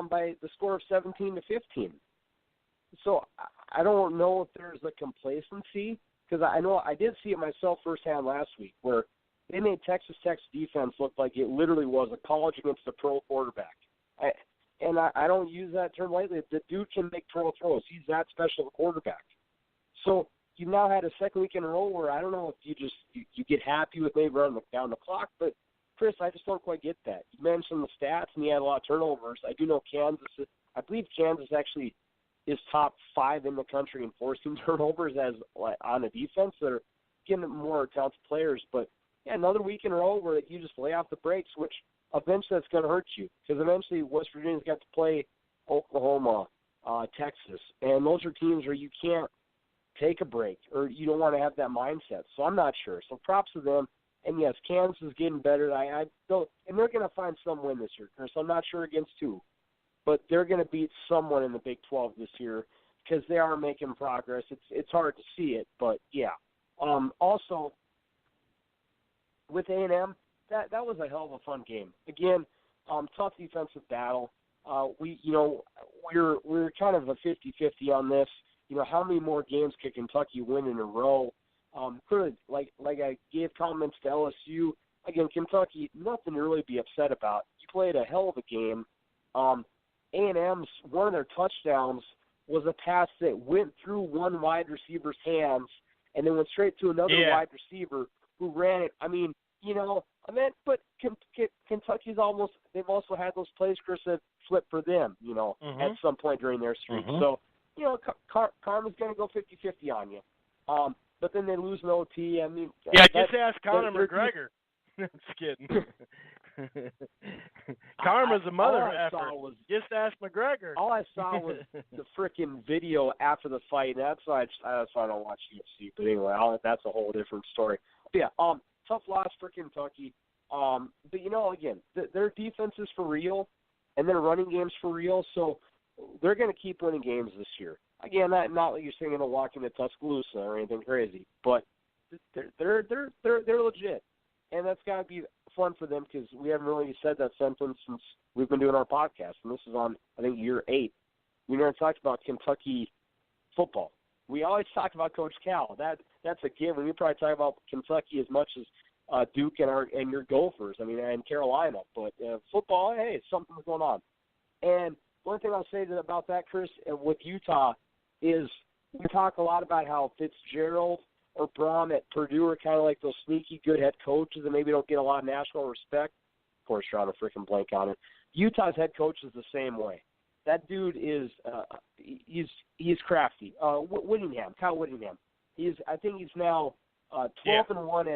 by the score of 17-15. So I don't know if there's a complacency, because I know I did see it myself firsthand last week, where they made Texas Tech's defense look like it literally was a college against a pro quarterback. I don't use that term lightly. The dude can make pro throws. He's that special a quarterback. So you've now had a second week in a row where I don't know if you get happy with maybe running down the clock, but Chris, I just don't quite get that. You mentioned the stats, and he had a lot of turnovers. I do know I believe Kansas actually is top 5 in the country in forcing turnovers on the defense. They're getting more talented players, but yeah, another week in a row where you just lay off the brakes, which eventually that's going to hurt you, because eventually West Virginia's got to play Oklahoma, Texas, and those are teams where you can't take a break, or you don't want to have that mindset. So I'm not sure. So props to them. And yes, Kansas is getting better. I don't, and they're going to find some win this year, Chris. I'm not sure against who, but they're going to beat someone in the Big 12 this year because they are making progress. It's hard to see it, but yeah. Also, with A&M, that was a hell of a fun game. Again, tough defensive battle. We're kind of a 50-50 on this. How many more games can Kentucky win in a row? Clearly, like I gave comments to LSU, again, Kentucky, nothing to really be upset about. You played a hell of a game. A&M's, one of their touchdowns was a pass that went through one wide receiver's hands and then went straight to another wide receiver who ran it. But Kentucky's they've also had those plays, Chris, that flip for them, at some point during their streak. So, karma's going to go 50-50 on you. But then they lose an OT. Just ask Conor McGregor. Just kidding. Karma's a mother effort. Just ask McGregor. All I saw was the freaking video after the fight. That's why I don't watch UFC. But anyway, that's a whole different story. But yeah, tough loss for Kentucky. But again, their defense is for real, and their running game's for real. So they're going to keep winning games this year. Again, not like you're saying they'll walk into Tuscaloosa or anything crazy, but they're legit, and that's got to be fun for them because we haven't really said that sentence since we've been doing our podcast, and this is on, I think, year 8. We never talked about Kentucky football. We always talk about Coach Cal. That's a given. We probably talk about Kentucky as much as Duke and your Gophers. And Carolina. But football, hey, something's going on. And one thing I'll say about that, Chris, with Utah is we talk a lot about how Fitzgerald or Braun at Purdue are kind of like those sneaky good head coaches that maybe don't get a lot of national respect. Of course, you're on a freaking blank on it. Utah's head coach is the same way. That dude is he's crafty. Kyle Whittingham. I think he's now 12-1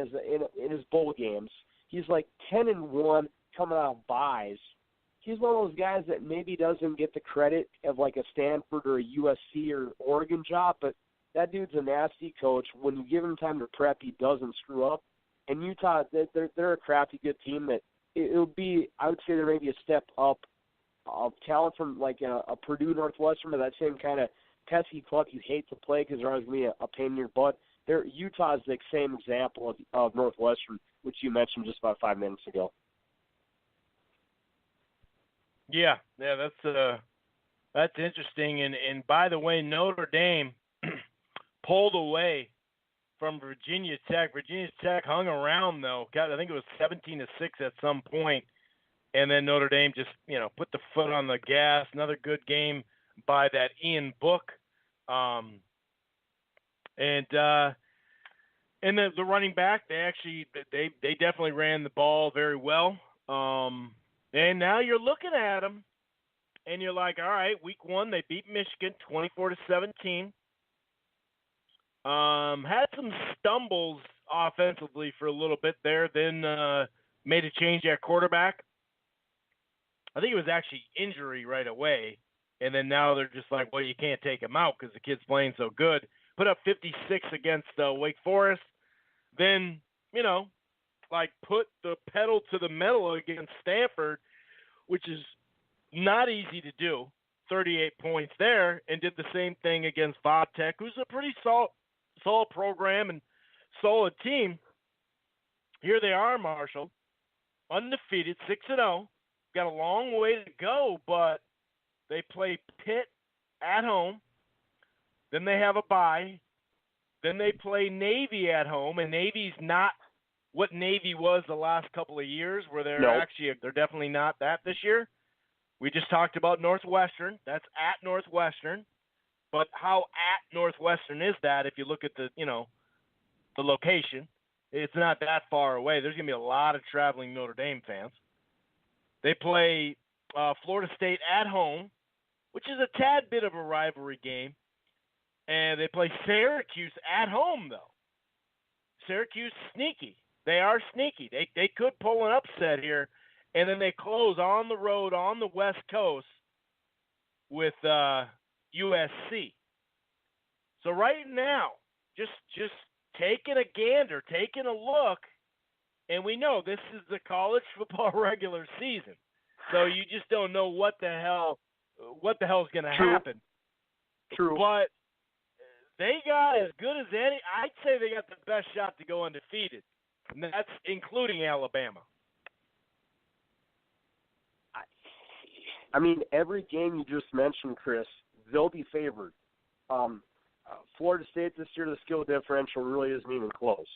in his bowl games. He's like 10-1 coming out of buys. He's one of those guys that maybe doesn't get the credit of like a Stanford or a USC or Oregon job, but that dude's a nasty coach. When you give him time to prep, he doesn't screw up. And Utah, they're a crafty, good team that it'll be, I would say, they're maybe a step up of talent from like a Purdue Northwestern, but that same kind of pesky club you hate to play because they're always going to be a pain in your butt. Utah's the same example of Northwestern, which you mentioned just about 5 minutes ago. Yeah, that's interesting. And by the way, Notre Dame pulled away from Virginia Tech. Virginia Tech hung around though. I think it was 17-6 at some point, and then Notre Dame just put the foot on the gas. Another good game by that Ian Book, and And the running back, they definitely ran the ball very well. And now you're looking at them, and you're like, all right, week 1 they beat Michigan 24-17. Had some stumbles offensively for a little bit there, then made a change at quarterback. I think it was actually injury right away, and then now they're just like, well, you can't take him out because the kid's playing so good. Put up 56 against Wake Forest. Then, put the pedal to the metal against Stanford, which is not easy to do. 38 points there, and did the same thing against Vodtech, who's a pretty solid program and solid team. Here they are, Marshall, undefeated, 6-0. Got a long way to go, but they play Pitt at home. Then they have a bye. Then they play Navy at home, and Navy's not what Navy was the last couple of years, where they're definitely not that this year. We just talked about Northwestern. That's at Northwestern. But how at Northwestern is that if you look at the location? It's not that far away. There's going to be a lot of traveling Notre Dame fans. They play Florida State at home, which is a tad bit of a rivalry game. And they play Syracuse at home, though. Syracuse sneaky. They are sneaky. They could pull an upset here. And then they close on the road on the West Coast with USC. So right now, just taking a gander, taking a look, and we know this is the college football regular season. So you just don't know what the hell's going to happen. True. But they got as good as any. I'd say they got the best shot to go undefeated, and that's including Alabama. I mean, every game you just mentioned, Chris, they'll be favored. Florida State this year, the skill differential really isn't even close.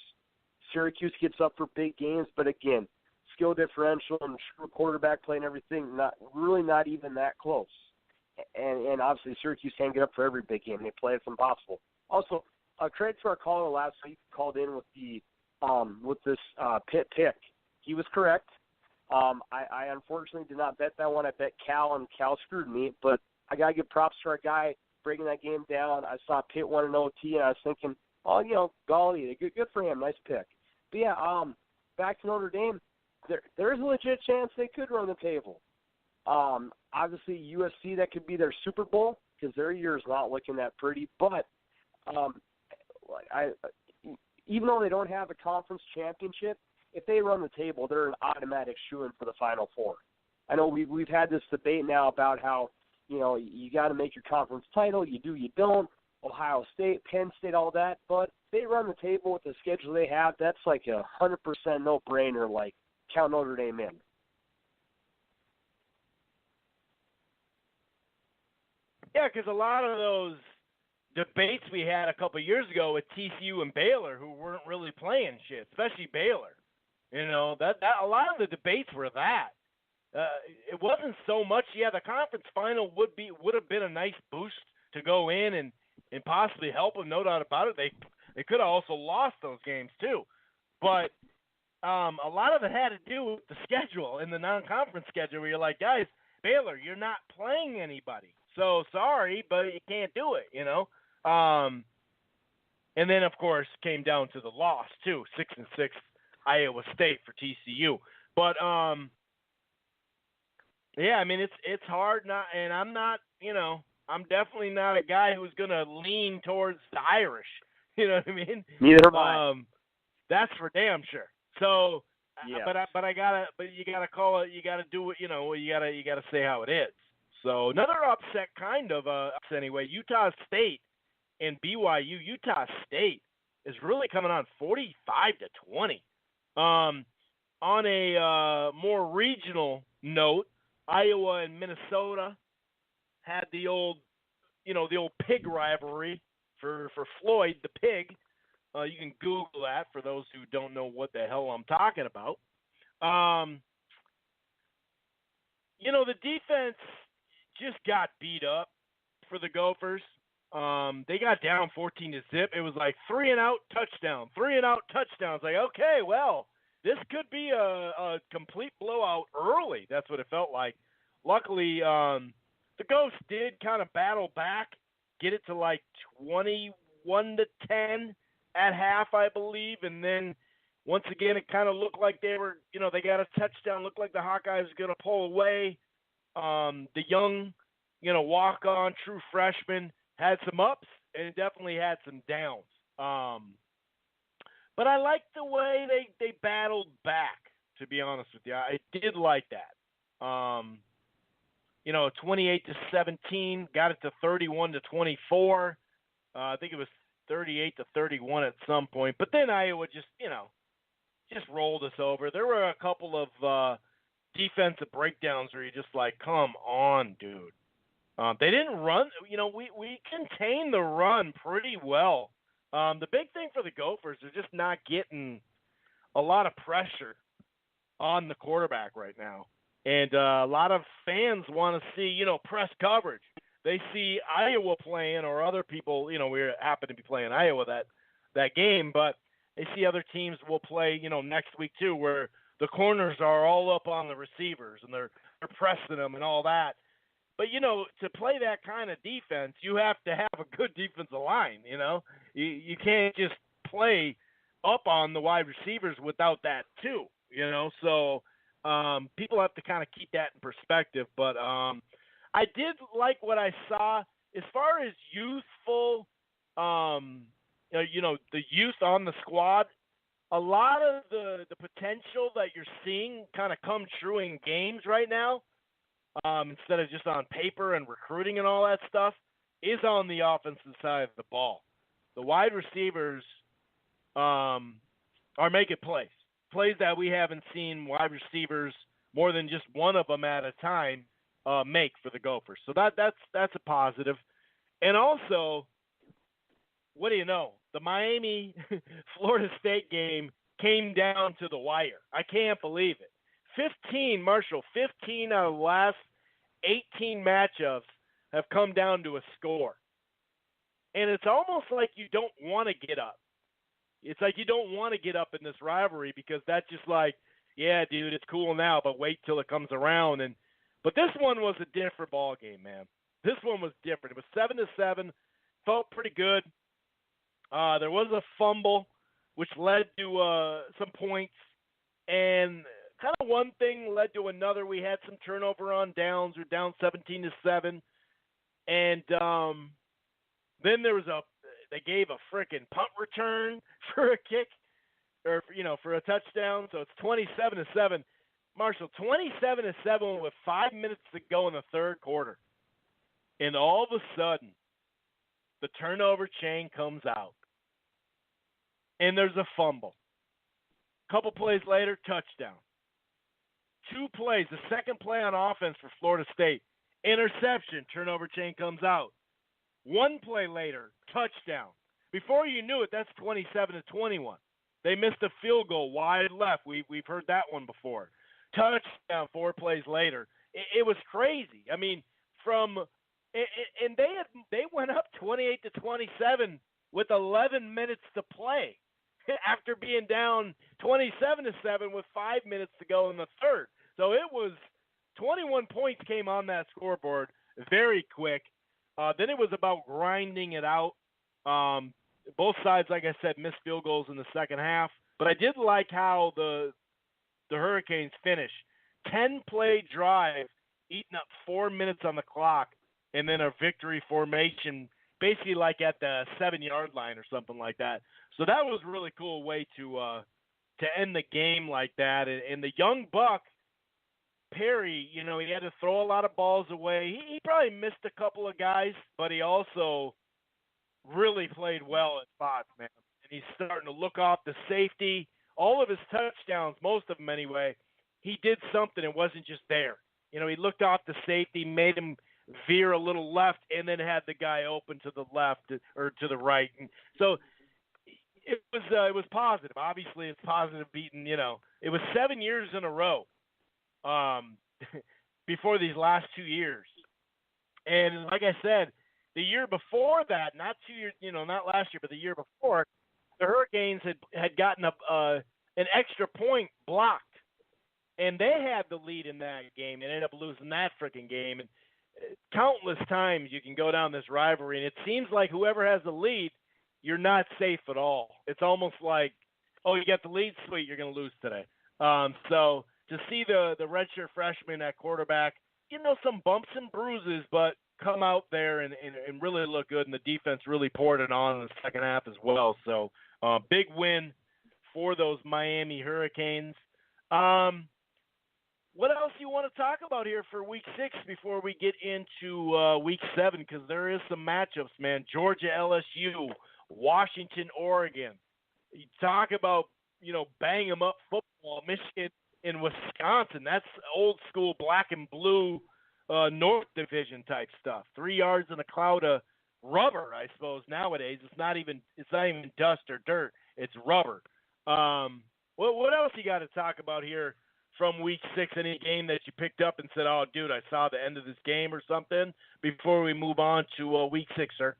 Syracuse gets up for big games, but again, skill differential and true quarterback play and everything, not even that close. And obviously Syracuse can't get up for every big game. They play it's impossible. Also, credit to our caller last week who called in with this Pitt pick. He was correct. I unfortunately did not bet that one. I bet Cal, and Cal screwed me. But I got to give props to our guy breaking that game down. I saw Pitt won an OT, and I was thinking, golly, good for him. Nice pick. But, yeah, back to Notre Dame, there's a legit chance they could run the table. Obviously, USC, that could be their Super Bowl because their year is not looking that pretty. But even though they don't have a conference championship, if they run the table, they're an automatic shoo-in for the Final Four. I know we've had this debate now about how, you got to make your conference title. You do, you don't. Ohio State, Penn State, all that. But if they run the table with the schedule they have, that's like 100% no-brainer, like count Notre Dame in. Yeah, because a lot of those debates we had a couple of years ago with TCU and Baylor, who weren't really playing shit, especially Baylor. That a lot of the debates were that. It wasn't so much. Yeah, the conference final would have been a nice boost to go in and possibly help them. No doubt about it. They could have also lost those games too, but a lot of it had to do with the schedule and the non-conference schedule. Where you're like, guys, Baylor, you're not playing anybody. So sorry, but you can't do it. And then of course came down to the loss too, 6-6. Iowa State for TCU. But yeah, I mean it's hard not, and I'm not, I'm definitely not a guy who's gonna lean towards the Irish. You know what I mean? Neither am I. That's for damn sure. So, yeah. But you gotta call it. You gotta do it. You gotta say how it is. So another upset, kind of upset anyway. Utah State and BYU. Utah State is really coming on 45-20. On a more regional note, Iowa and Minnesota had the old pig rivalry for Floyd the pig. You can Google that for those who don't know what the hell I'm talking about. The defense just got beat up for the Gophers. They got down 14-0. It was like 3-and-out touchdown, 3-and-out touchdowns. Like, okay, well, this could be a complete blowout early. That's what it felt like. Luckily, the Ghosts did kind of battle back, get it to like 21-10 at half, I believe, and then once again it kind of looked like they were, they got a touchdown. Looked like the Hawkeyes were going to pull away. The young, walk-on true freshman had some ups and definitely had some downs. But I liked the way they battled back, to be honest with you. I did like that. 28-17, got it to 31-24. I think it was 38-31 at some point. But then Iowa just rolled us over. There were a couple of defensive breakdowns where you're just like, come on, dude. They didn't run. We contained the run pretty well. The big thing for the Gophers is just not getting a lot of pressure on the quarterback right now. And a lot of fans want to see, press coverage. They see Iowa playing or other people, we happen to be playing Iowa that game, but they see other teams will play, next week too, where the corners are all up on the receivers and they're pressing them and all that. But, to play that kind of defense, you have to have a good defensive line, You can't just play up on the wide receivers without that too, So people have to kind of keep that in perspective. But I did like what I saw as far as youthful, the youth on the squad. A lot of the potential that you're seeing kind of come true in games right now, instead of just on paper and recruiting and all that stuff, is on the offensive side of the ball. The wide receivers are making plays that we haven't seen wide receivers, more than just one of them at a time, make for the Gophers. So that's a positive. And also, what do you know? The Miami Florida State game came down to the wire. I can't believe it. 15 out of the last 18 matchups have come down to a score. And it's almost like you don't want to get up. It's like you don't want to get up in this rivalry because that's just like, yeah, dude, it's cool now, but wait till it comes around. But this one was a different ball game, man. This one was different. It was 7-7. Felt pretty good. There was a fumble, which led to some points. And kind of one thing led to another. We had some turnover on downs. We're down 17-7. And then there was they gave a freaking punt return for a kick or, for a touchdown. So it's 27-7. Marshall, 27-7 with 5 minutes to go in the third quarter. And all of a sudden, the turnover chain comes out. And there's a fumble. A couple plays later, touchdown. 2 plays, the second play on offense for Florida State, interception, turnover chain comes out. 1 play later, touchdown. Before you knew it, that's 27-21. They missed a field goal wide left. We've heard that one before. Touchdown 4 plays later. It was crazy. I mean, and they went up 28-27 with 11 minutes to play after being down 27-7 with 5 minutes to go in the third. So it was 21 points came on that scoreboard very quick. Then it was about grinding it out. Both sides, like I said, missed field goals in the second half. But I did like how the Hurricanes finished. 10-play drive, eating up 4 minutes on the clock, and then a victory formation, basically like at the 7-yard line or something like that. So that was a really cool way to end the game like that. And the young buck, Perry, he had to throw a lot of balls away. He probably missed a couple of guys, but he also really played well at spots, man. And he's starting to look off the safety. All of his touchdowns, most of them anyway, he did something. It wasn't just there. He looked off the safety, made him veer a little left, and then had the guy open to the left or to the right. And so it was positive. Obviously, it's positive beating. It was 7 years in a row before these last 2 years. And like I said, the year before that, not last year, but the year before, the Hurricanes had gotten an extra point blocked, and they had the lead in that game and ended up losing that freaking game. And countless times you can go down this rivalry, and it seems like whoever has the lead, you're not safe at all. It's almost like, oh, you got the lead, sweet, you're going to lose today. So to see the redshirt freshman at quarterback, some bumps and bruises, but come out there and really look good, and the defense really poured it on in the second half as well. So big win for those Miami Hurricanes. What else do you want to talk about here for Week 6 before we get into Week 7? Because there is some matchups, man. Georgia, LSU, Washington, Oregon. You talk about, bang 'em up football. Michigan and Wisconsin. That's old school black and blue North Division type stuff. 3 yards in a cloud of rubber, I suppose, nowadays. It's not even dust or dirt. It's rubber. What else you got to talk about here from Week 6? Any game that you picked up and said, oh, dude, I saw the end of this game or something, before we move on to Week 6, sir?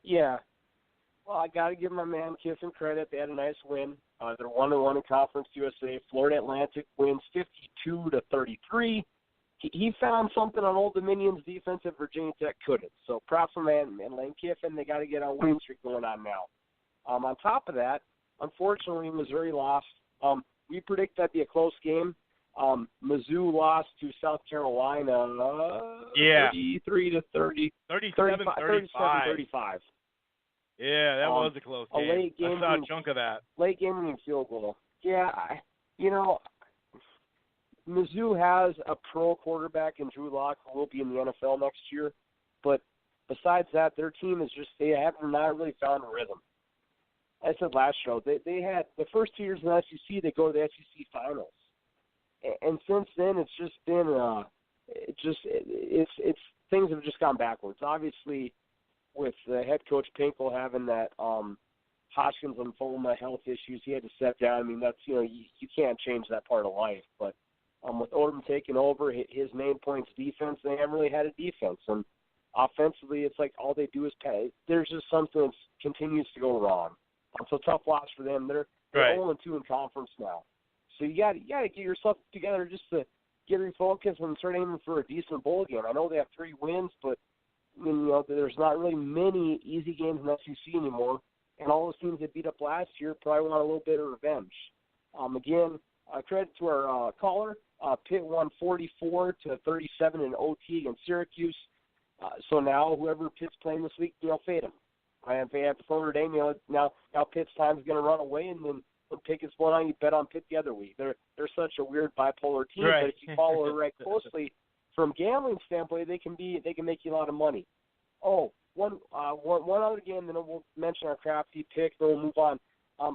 Yeah. Well, I got to give my man Kiffin credit. They had a nice win. They're 1-1 in Conference USA. Florida Atlantic wins 52-33. He found something on Old Dominion's defense that Virginia Tech couldn't. So props to man Lane Kiffin. They got to get a win streak going on now. On top of that, unfortunately, Missouri lost. We predict that'd be a close game. Mizzou lost to South Carolina 33-30. 37-35. Yeah, that was a close game. Late game. I saw a chunk of that. Late game winning field goal. Yeah, Mizzou has a pro quarterback in Drew Lock who will be in the NFL next year. But besides that, their team is they have not really found a rhythm. I said last show, they had the first 2 years in the SEC, they go to the SEC finals. And since then, it's just been things have just gone backwards. Obviously, with the head coach Pinkel having that Hodgkin's lymphoma health issues, he had to step down. I mean, that's you can't change that part of life. But with Auburn taking over, his main point's defense. They haven't really had a defense, and offensively, it's like all they do is pay. There's just something that continues to go wrong. So tough loss for them. They're 0-2 in conference now. So you got to get yourself together just to get refocused and start aiming for a decent bowl game. I know they have 3 wins, but there's not really many easy games in the SEC anymore. And all those teams that beat up last year probably want a little bit of revenge. Again, credit to our caller. Pitt won 44-37 in OT against Syracuse. So now whoever Pitt's playing this week, fade them. If they have to Notre Dame, now Pitt's time is going to run away, and then when Pitt gets blown out, you bet on Pitt the other week. They're such a weird bipolar team, right. But if you follow it right closely, from gambling standpoint, they can make you a lot of money. Oh, one other game, then we'll mention our crafty pick, then we'll move on.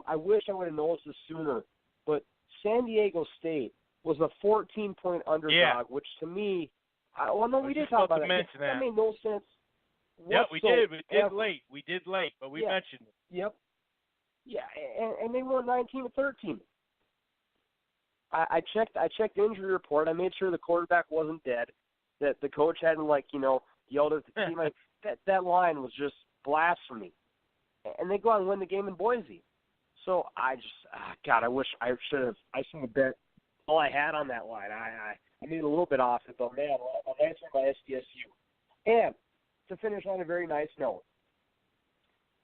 I wish I would have noticed this sooner, but San Diego State was a 14-point underdog, which to me, we did talk about that. That made no sense. Yeah, we did. We did late, but we mentioned it. Yep. Yeah, and they won 19-13. I checked the injury report. I made sure the quarterback wasn't dead. That the coach hadn't yelled at the team. That line was just blasphemy. And they go out and win the game in Boise. So I wish I should have bet all I had on that line. I made a little bit off it, but man, I'm answering my SDSU. And to finish on a very nice note,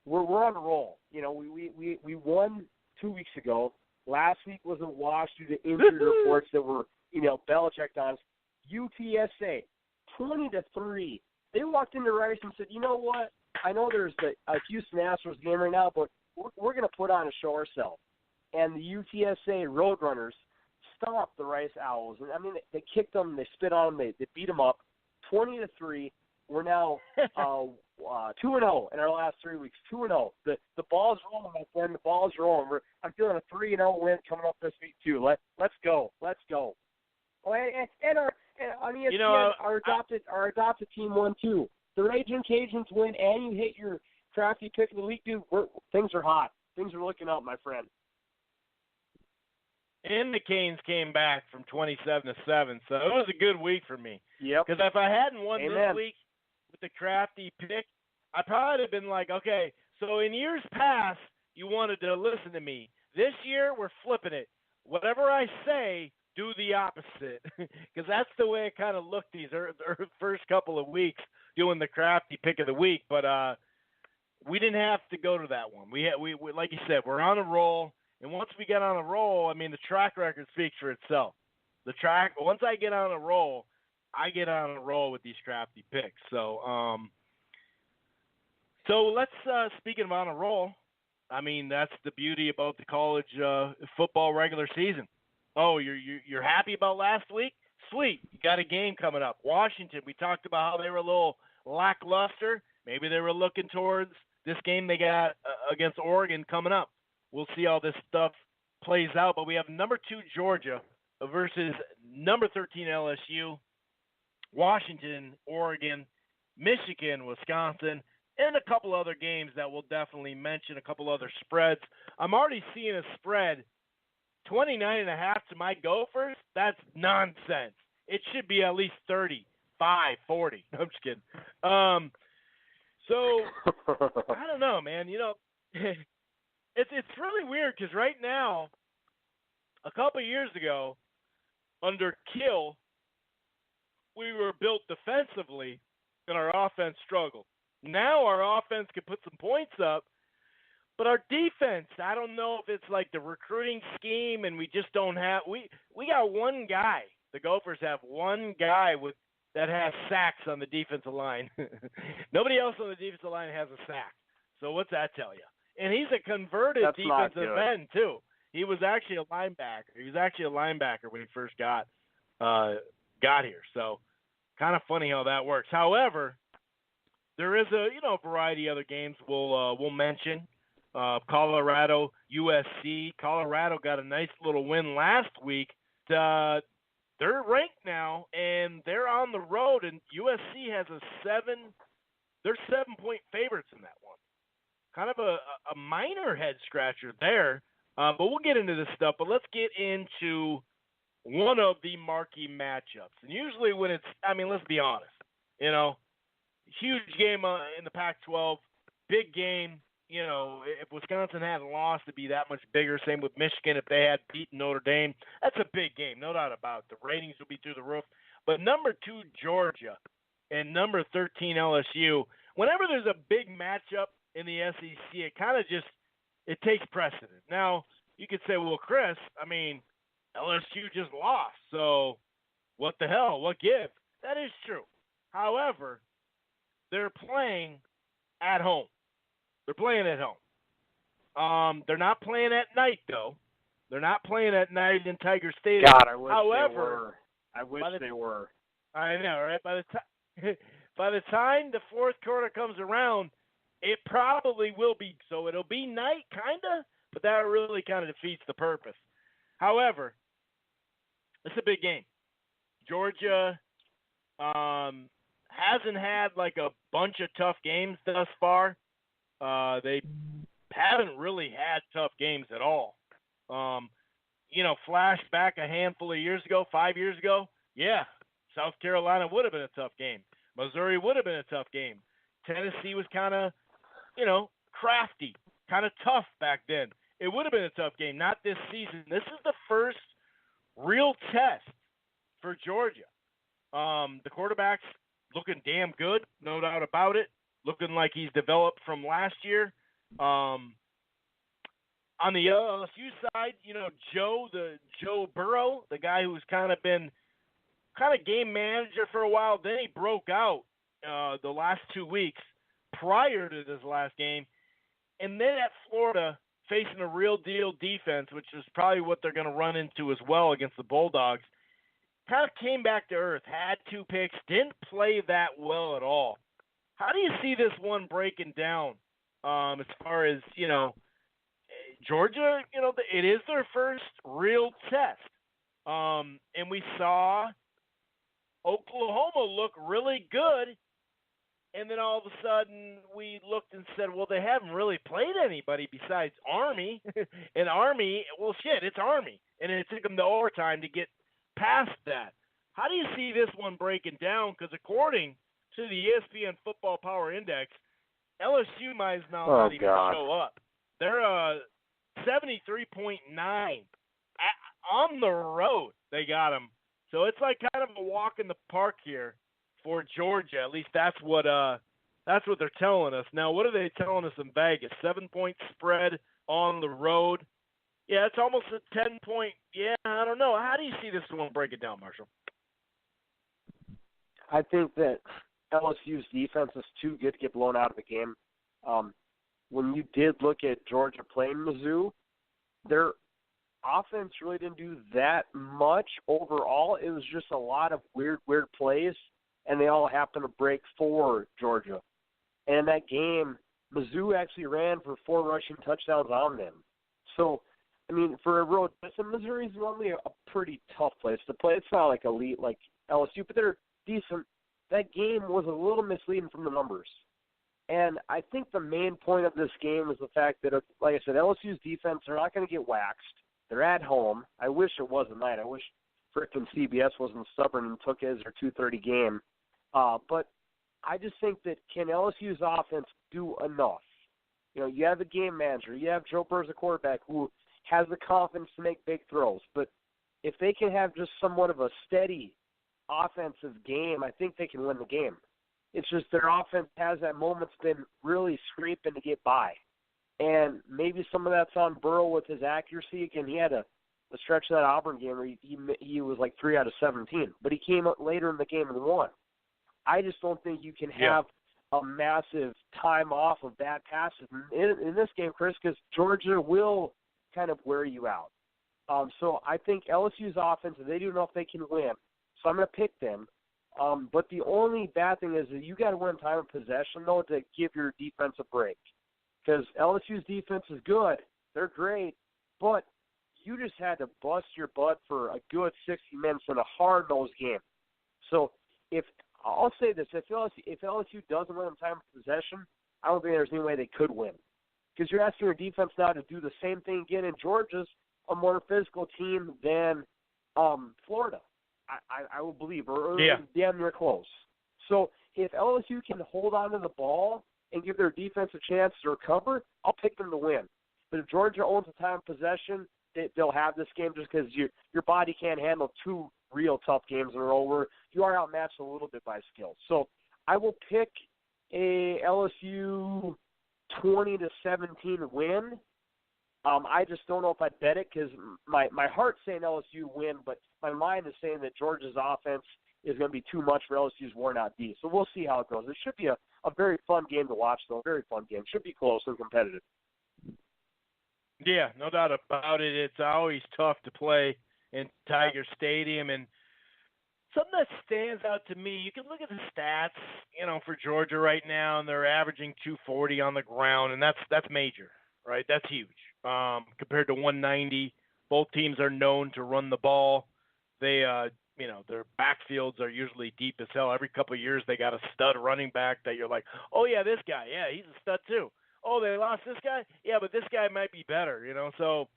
we're on a roll. We won 2 weeks ago. Last week was a wash due to injury reports that were, Belichick on us. UTSA, 20-3. They walked into Rice and said, you know what? I know there's a Houston Astros game right now, but we're going to put on a show ourselves. And the UTSA Roadrunners stomped the Rice Owls. And, they kicked them, they spit on them, they beat them up, 20-3. We're now 2-0 in our last 3 weeks. 2-0. The ball's rolling, my friend. The ball's rolling. I'm feeling a 3-0 win coming up this week too. Let's go. Oh, and our on ESPN, our adopted team won too. The Raging Cajuns win, and you hit your crafty pick of the week, dude. Things are hot. Things are looking up, my friend. And the Canes came back from 27-7, so it was a good week for me. Yep. Because if I hadn't won this week, with the crafty pick, I probably have been like, okay, so in years past, you wanted to listen to me. This year, we're flipping it. Whatever I say, do the opposite. Because that's the way it kind of looked these first couple of weeks doing the crafty pick of the week. But we didn't have to go to that one. We like you said, we're on a roll. And once we get on a roll, I mean, the track record speaks for itself. Once I get on a roll, I get on a roll with these crafty picks. So, let's speaking of on a roll. I mean, that's the beauty about the college football regular season. Oh, you're happy about last week? Sweet, you got a game coming up. Washington. We talked about how they were a little lackluster. Maybe they were looking towards this game they got against Oregon coming up. We'll see how this stuff plays out. But we have number 2 Georgia versus number 13 LSU, Washington, Oregon, Michigan, Wisconsin, and a couple other games that we'll definitely mention, a couple other spreads. I'm already seeing a spread, 29.5 to my Gophers. That's nonsense. It should be at least 35, 40. I'm just kidding. So, I don't know, man. You know, it's really weird because right now, a couple of years ago, under Kill, we were built defensively, and our offense struggled. Now our offense can put some points up, but our defense, I don't know if it's like the recruiting scheme, and we just don't have. We got one guy. The Gophers have one guy that has sacks on the defensive line. Nobody else on the defensive line has a sack. So what's that tell you? And he's a converted defensive end too. He was actually a linebacker. When he first got here. So kind of funny how that works. However, there is a variety of other games we'll mention. Colorado, USC. Colorado got a nice little win last week. They're ranked now, and they're on the road, and USC has they're 7-point favorites in that one. Kind of a minor head scratcher there, but we'll get into this stuff. But let's get into one of the marquee matchups. And usually when let's be honest, huge game in the Pac-12, big game. If Wisconsin hadn't lost, it'd be that much bigger. Same with Michigan. If they had beaten Notre Dame, that's a big game, no doubt about it. The ratings will be through the roof. But number 2 Georgia and number 13 LSU, whenever there's a big matchup in the SEC, it kind of it takes precedent. Now, you could say, well, Chris, LSU just lost, so what the hell? What give? That is true. However, they're playing at home. They're playing at home. They're not playing at night, though. They're not playing at night in Tiger Stadium. God, I wish they were. I wish they were. I know, right? By the time the fourth quarter comes around, it probably will be. So it'll be night, kind of, but that really kind of defeats the purpose. However, it's a big game. Georgia hasn't had like a bunch of tough games thus far. They haven't really had tough games at all. Flash back a handful of years ago, 5 years ago, yeah, South Carolina would have been a tough game. Missouri would have been a tough game. Tennessee was kind of, crafty, kind of tough back then. It would have been a tough game. Not this season. This is the first real test for Georgia. The quarterback's looking damn good, no doubt about it. Looking like he's developed from last year. On the LSU side, Joe Burrow, the guy who's kind of been game manager for a while. Then he broke out the last 2 weeks prior to this last game. And then at Florida, facing a real deal defense, which is probably what they're going to run into as well against the Bulldogs, kind of came back to earth, had 2 picks, didn't play that well at all. How do you see this one breaking down as far as, Georgia, it is their first real test. And we saw Oklahoma look really good. And then all of a sudden we looked and said, well, they haven't really played anybody besides Army. And Army, well, shit, it's Army. And it took them to overtime to get past that. How do you see this one breaking down? Because according to the ESPN Football Power Index, LSU might now not even show up. They're 73.9 on the road. They got them, so it's like kind of a walk in the park here for Georgia. At least that's what they're telling us. Now, what are they telling us in Vegas? 7-point spread on the road. Yeah, it's almost a 10-point. Yeah, I don't know. How do you see this one? Break it down, Marshall. I think that LSU's defense is too good to get blown out of the game. When you did look at Georgia playing Mizzou, their offense really didn't do that much overall. It was just a lot of weird plays, and they all happened to break for Georgia. And in that game, Mizzou actually ran for 4 rushing touchdowns on them. So, I mean, for a road distance, Missouri is normally a pretty tough place to play. It's not like elite like LSU, but they're decent. That game was a little misleading from the numbers. And I think the main point of this game is the fact that, like I said, LSU's defense, they're not going to get waxed. They're at home. I wish it was at night. I wish frickin' CBS wasn't stubborn and took it as their 2:30 game. But I just think that can LSU's offense do enough? You know, you have a game manager. You have Joe Burrow, a quarterback, who has the confidence to make big throws. But if they can have just somewhat of a steady offensive game, I think they can win the game. It's just their offense has at moments been really scraping to get by. And maybe some of that's on Burrow with his accuracy. Again, he had a stretch of that Auburn game where he was like 3 out of 17. But he came up later in the game and won. I just don't think you can have a massive time off of bad passes in this game, Chris, because Georgia will kind of wear you out. So I think LSU's offense, if they do enough, they can win. So I'm going to pick them. But the only bad thing is that you got to win time of possession, though, to give your defense a break. Because LSU's defense is good. They're great. But you just had to bust your butt for a good 60 minutes in a hard-nosed game. So I'll say this. If LSU doesn't win in time of possession, I don't think there's any way they could win. Because you're asking your defense now to do the same thing again, and Georgia's a more physical team than Florida. I will believe, or damn near close. So if LSU can hold on to the ball and give their defense a chance to recover, I'll pick them to win. But if Georgia owns the time of possession, they'll have this game just because your body can't handle 2 real tough games in a row where you are outmatched a little bit by skill. So I will pick a LSU 20-17 win. I just don't know if I'd bet it because my heart's saying LSU win, but my mind is saying that Georgia's offense is going to be too much for LSU's worn-out D. So we'll see how it goes. It should be a very fun game to watch, though. A very fun game. Should be close and competitive. Yeah, no doubt about it. It's always tough to play in Tiger Stadium. And something that stands out to me, you can look at the stats, for Georgia right now, and they're averaging 240 on the ground, and that's major, right? That's huge. Compared to 190, both teams are known to run the ball. They, their backfields are usually deep as hell. Every couple of years they got a stud running back that you're like, oh yeah, this guy, yeah, he's a stud too. Oh, they lost this guy? Yeah, but this guy might be better, So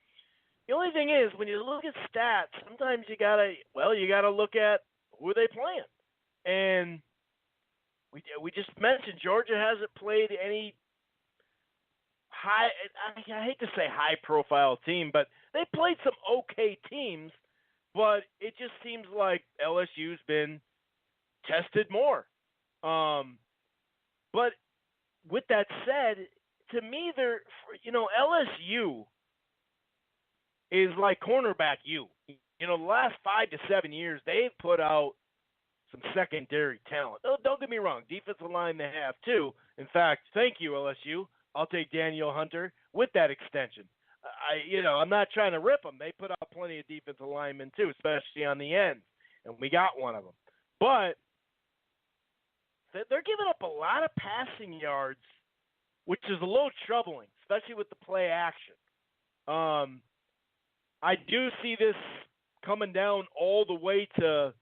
the only thing is, when you look at stats, sometimes you gotta look at who are they playing. And we just mentioned Georgia hasn't played any I hate to say high-profile team, but they played some okay teams, but it just seems like LSU's been tested more. But with that said, to me, LSU is like cornerback U. The last 5 to 7 years, they've put out some secondary talent. Don't get me wrong, defensive line they have too. In fact, thank you, LSU. I'll take Daniel Hunter with that extension. I'm not trying to rip them. They put out plenty of defensive linemen too, especially on the end, and we got one of them. But they're giving up a lot of passing yards, which is a little troubling, especially with the play action. I do see this coming down all the way to,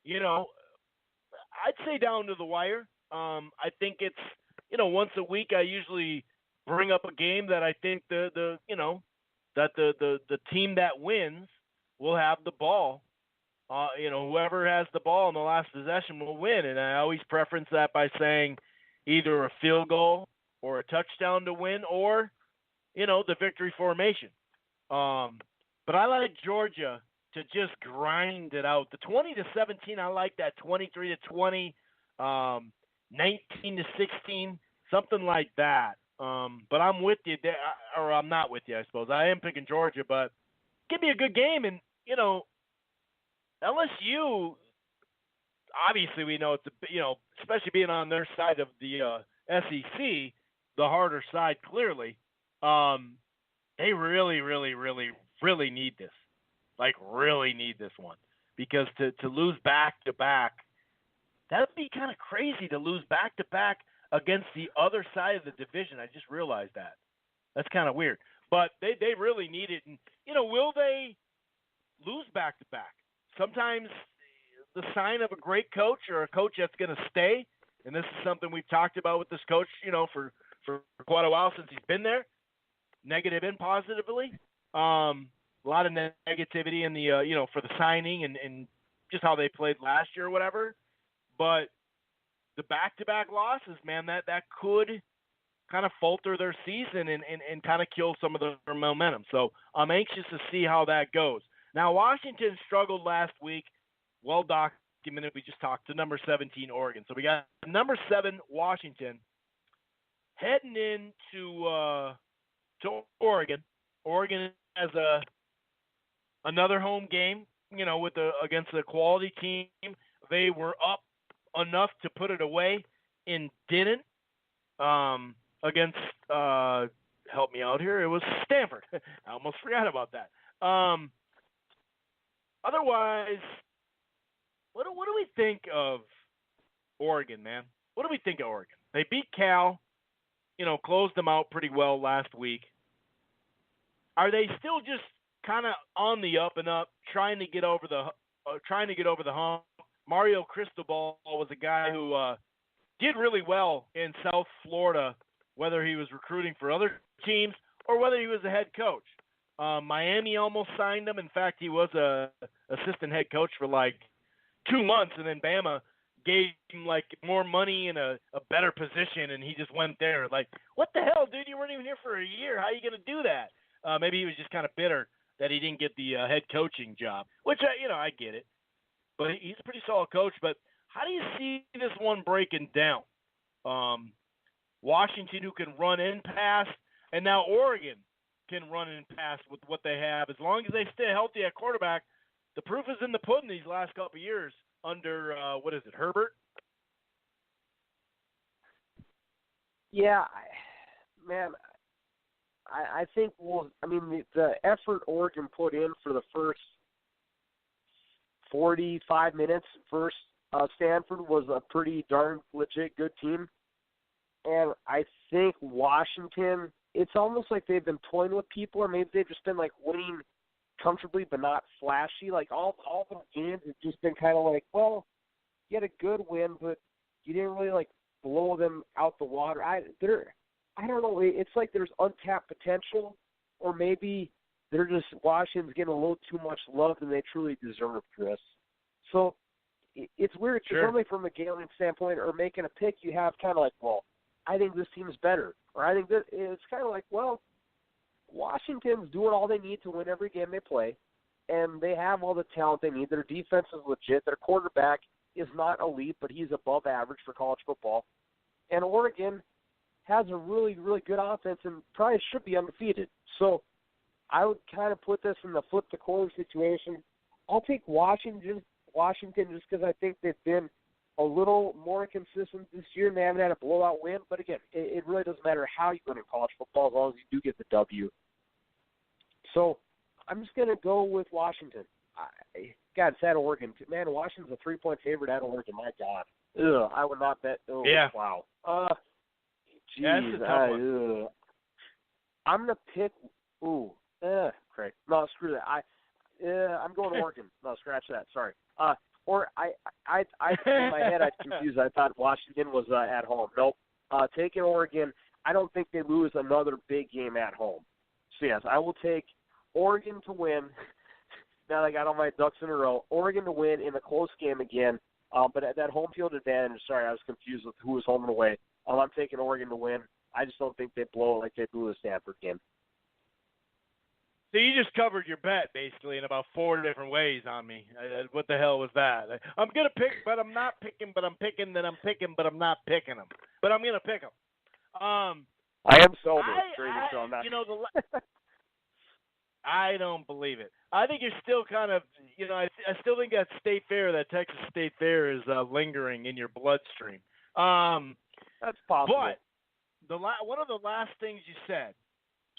I'd say down to the wire. I think it's, once a week I usually bring up a game that I think the team that wins will have the ball whoever has the ball in the last possession will win. And I always preference that by saying either a field goal or a touchdown to win, or, the victory formation. But I like Georgia to just grind it out. The 20-17, I like that. 23-20, 19-16, something like that. But I'm with you there, or I'm not with you, I suppose. I am picking Georgia, but give me a good game. And LSU, obviously we know it's especially being on their side of the SEC, the harder side clearly. They really, really, really, really need this. Like, really need this one, because to lose back-to-back, that would be kind of crazy to lose back-to-back against the other side of the division. I just realized that. That's kind of weird. But they really need it. And, will they lose back-to-back? Sometimes the sign of a great coach, or a coach that's going to stay, and this is something we've talked about with this coach, for quite a while since he's been there, negative and positively. A lot of negativity in the for the signing and just how they played last year or whatever. But the back-to-back losses, man, that could kind of falter their season and kind of kill some of their momentum. So I'm anxious to see how that goes. Now, Washington struggled last week. Well documented. We just talked to number 17 Oregon. So we got number 7 Washington heading into to Oregon. Oregon has another home game, against a quality team. They were up enough to put it away and didn't. Against help me out here. It was Stanford. I almost forgot about that. Otherwise, what do we think of Oregon, man? What do we think of Oregon? They beat Cal, closed them out pretty well last week. Are they still just kind of on the up and up, trying to get over the hump? Mario Cristobal was a guy who did really well in South Florida, whether he was recruiting for other teams or whether he was a head coach. Miami almost signed him. In fact, he was a assistant head coach for like 2 months, and then Bama gave him like more money and a better position, and he just went there. Like, what the hell, dude? You weren't even here for a year. How are you going to do that? Maybe he was just kind of bitter that he didn't get the head coaching job, which, I get it. But he's a pretty solid coach. But how do you see this one breaking down? Washington, who can run and pass, and now Oregon can run and pass with what they have. As long as they stay healthy at quarterback, the proof is in the pudding these last couple of years under, Herbert? Yeah, man, I think, the effort Oregon put in for the first 45 minutes versus Stanford was a pretty darn legit good team. And I think Washington, it's almost like they've been toying with people, or maybe they've just been like winning comfortably but not flashy. Like all the games have just been kind of like, well, you had a good win, but you didn't really like blow them out the water. I don't know. It's like there's untapped potential, or maybe they're just Washington's getting a little too much love than they truly deserve, Chris. So it's weird. Sure. Normally from a gambling standpoint or making a pick, you have kind of like, well, I think this team's better, or I think this. It's kind of like, well, Washington's doing all they need to win every game they play, and they have all the talent they need. Their defense is legit. Their quarterback is not elite, but he's above average for college football. And Oregon has a really, really good offense and probably should be undefeated. So I would kind of put this in the flip the coin situation. I'll take Washington just because I think they've been a little more consistent this year and they haven't had a blowout win. But again, it really doesn't matter how you win in college football as long as you do get the W. So I'm just going to go with Washington. God, it's at Oregon. Man, Washington's a 3-point favorite at Oregon. My God. Ugh, I would not bet. Oh, yeah. Wow. Geez, yeah, that's a tough one. I'm going to pick Craig. No, screw that. I'm going Oregon. No, scratch that. Sorry. Or I in my head, I was confused. I thought Washington was at home. Nope. Taking Oregon. I don't think they lose another big game at home. So, yes, I will take Oregon to win. now that I got all my ducks in a row. Oregon to win in a close game again. But at that home field advantage, sorry, I was confused with who was home and away. I'm taking Oregon to win. I just don't think they blow it like they blew the Stanford game. So you just covered your bet, basically, in about 4 different ways on me. What the hell was that? I'm going to pick, but I'm not picking, but I'm picking, then I'm picking, but I'm not picking them. But I'm going to pick them. I am sober during the show. I'm not. I don't believe it. I think you're still kind of, I still think that State Fair, that Texas State Fair is lingering in your bloodstream. That's possible. But one of the last things you said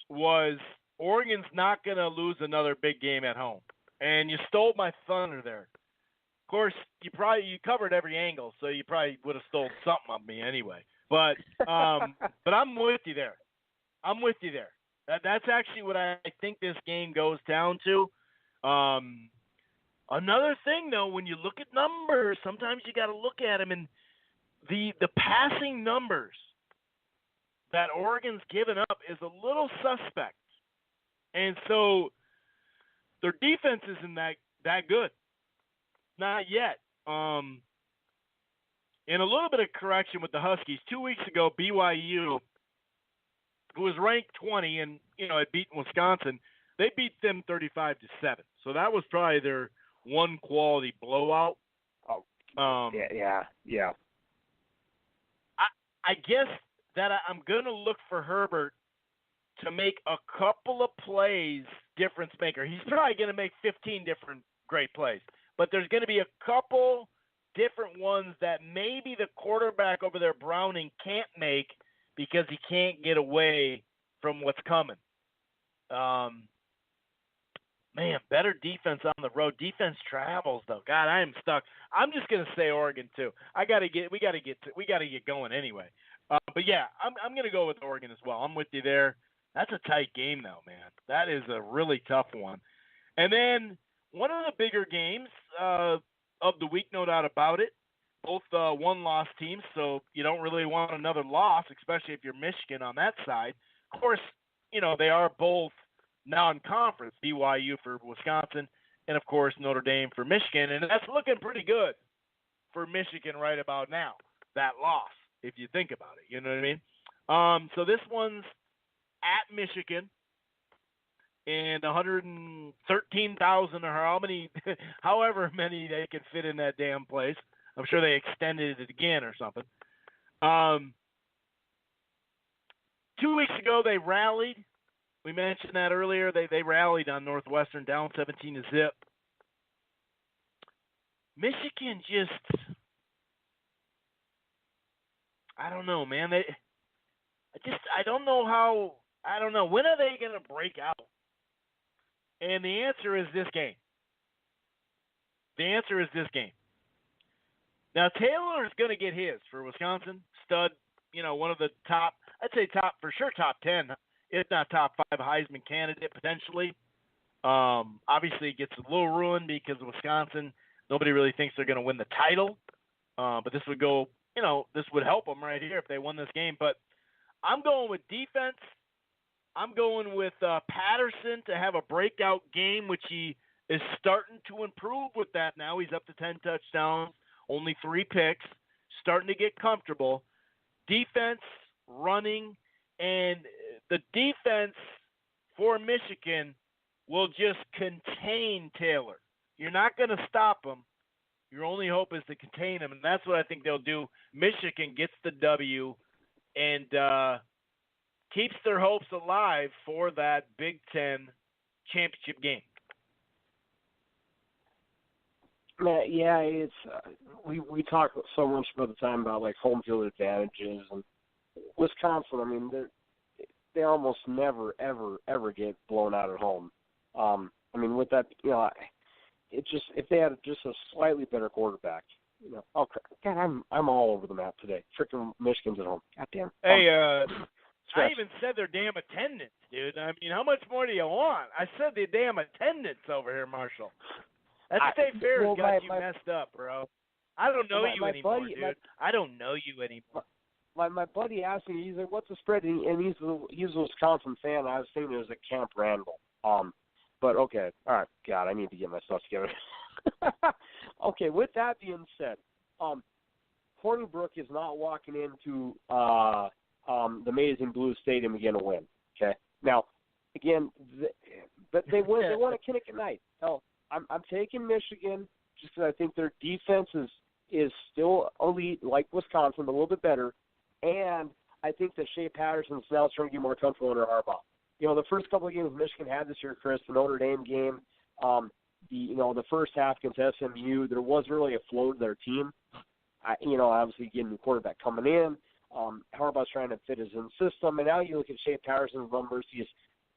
was Oregon's not going to lose another big game at home. And you stole my thunder there. Of course, you covered every angle, so you probably would have stolen something on me anyway. But but I'm with you there. That's actually what I think this game goes down to. Another thing, though, when you look at numbers, sometimes you got to look at them, and the passing numbers that Oregon's given up is a little suspect. And so their defense isn't that good. Not yet. And a little bit of correction with the Huskies. 2 weeks ago, BYU, who was ranked 20 and, had beaten Wisconsin, they beat them 35-7. So that was probably their one quality blowout. Yeah. I guess that I'm going to look for Herbert to make a couple of plays difference maker. He's probably going to make 15 different great plays, but there's going to be a couple different ones that maybe the quarterback over there, Browning, can't make because he can't get away from what's coming. Man, better defense on the road. Defense travels, though. God, I am stuck. I'm just going to say Oregon too. We got to get going anyway. But yeah, I'm going to go with Oregon as well. I'm with you there. That's a tight game, though, man. That is a really tough one. And then one of the bigger games of the week, no doubt about it. Both one-loss teams, so you don't really want another loss, especially if you're Michigan on that side. Of course, they are both non-conference, BYU for Wisconsin, and, of course, Notre Dame for Michigan. And that's looking pretty good for Michigan right about now, that loss, if you think about it. You know what I mean? So this one's at Michigan, and 113,000 or however many they can fit in that damn place. I'm sure they extended it again or something. 2 weeks ago, they rallied. We mentioned that earlier. They rallied on Northwestern, down 17-0. Michigan just, I don't know, man. I don't know how. I don't know. When are they going to break out? And the answer is this game. Now, Taylor is going to get his for Wisconsin. Stud, one of the top, I'd say top 10, if not top 5 Heisman candidate potentially. Obviously, it gets a little ruined because of Wisconsin. Nobody really thinks they're going to win the title. But this would go, this would help them right here if they won this game. But I'm going with defense. I'm going with Patterson to have a breakout game, which he is starting to improve with that now. He's up to 10 touchdowns, only 3 picks, starting to get comfortable. Defense, running, and the defense for Michigan will just contain Taylor. You're not going to stop him. Your only hope is to contain him, and that's what I think they'll do. Michigan gets the W and keeps their hopes alive for that Big Ten championship game. Yeah, it's we talk so much about the time about like home field advantages, and Wisconsin. I mean, they almost never ever get blown out at home. I mean, with that, it just if they had just a slightly better quarterback, Okay, God, I'm all over the map today. Freaking Michigan's at home. Goddamn. Hey, I even said their damn attendance, dude. I mean, how much more do you want? I said the damn attendance over here, Marshall. That State Fair has got you messed up, bro. I don't know you anymore, dude. I don't know you anymore. My buddy asked me, he's like, "What's the spread?" And he's a Wisconsin fan. I was thinking it was at Camp Randall. But okay, all right. God, I need to get my stuff together. Okay, with that being said, Hornibrook is not walking into the Amazing Blue Stadium again to win. Okay, now again, but they won. They won at Kinnick night. Hell, I'm taking Michigan just because I think their defense is still elite, like Wisconsin, but a little bit better, and I think that Shea Patterson's now starting to get more comfortable under Harbaugh. You know, the first couple of games Michigan had this year, Chris, the Notre Dame game, the first half against SMU, there wasn't really a flow to their team. Obviously getting the quarterback coming in, Harbaugh's trying to fit his own system, and now you look at Shea Patterson's numbers. He's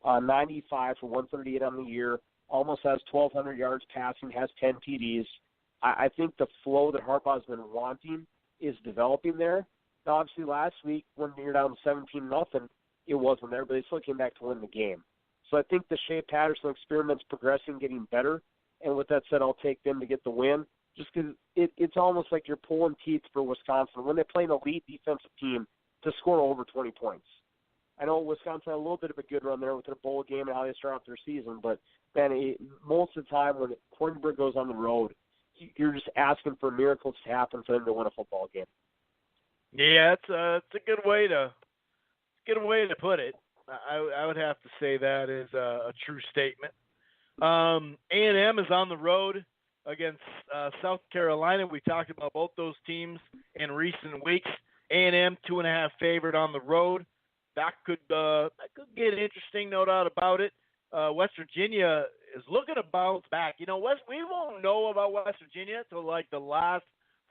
95 for 138 on the year, almost has 1,200 yards passing, has 10 TDs. I think the flow that Harbaugh's been wanting is developing there. Now, obviously, last week when you're down 17-0, it wasn't there, but they still came back to win the game. So I think the Shea Patterson experiment's progressing, getting better. And with that said, I'll take them to get the win, just because it's almost like you're pulling teeth for Wisconsin when they play an elite defensive team to score over 20 points. I know Wisconsin had a little bit of a good run there with their bowl game and how they start off their season, but, man, most of the time when Hornibrook goes on the road, you're just asking for miracles to happen for them to win a football game. Yeah, it's a good way to put it. I would have to say that is a true statement. A&M is on the road against South Carolina. We talked about both those teams in recent weeks. A&M 2.5 favorite on the road. That could get interesting, no doubt about it. West Virginia is looking to bounce back. We won't know about West Virginia until like the last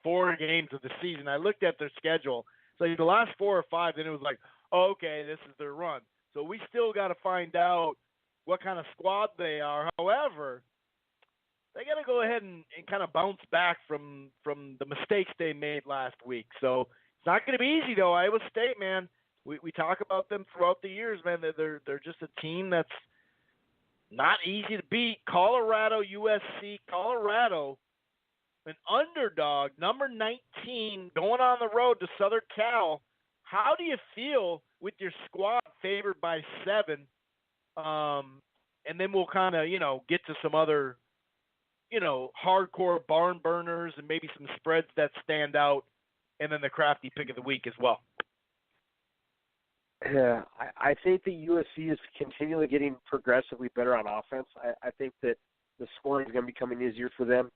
4 games of the season. I looked at their schedule. So the last 4 or 5, then it was like, oh, okay, this is their run. So we still got to find out what kind of squad they are. However, they got to go ahead and kind of bounce back from the mistakes they made last week. So it's not going to be easy, though. Iowa State, man, we talk about them throughout the years, man. They're just a team that's not easy to beat. Colorado, USC, Colorado, an underdog, number 19, going on the road to Southern Cal. How do you feel with your squad favored by 7? And then we'll kind of, get to some other, hardcore barn burners and maybe some spreads that stand out, and then the crafty pick of the week as well. Yeah, I think that USC is continually getting progressively better on offense. I think that the scoring is going to be becoming easier for them.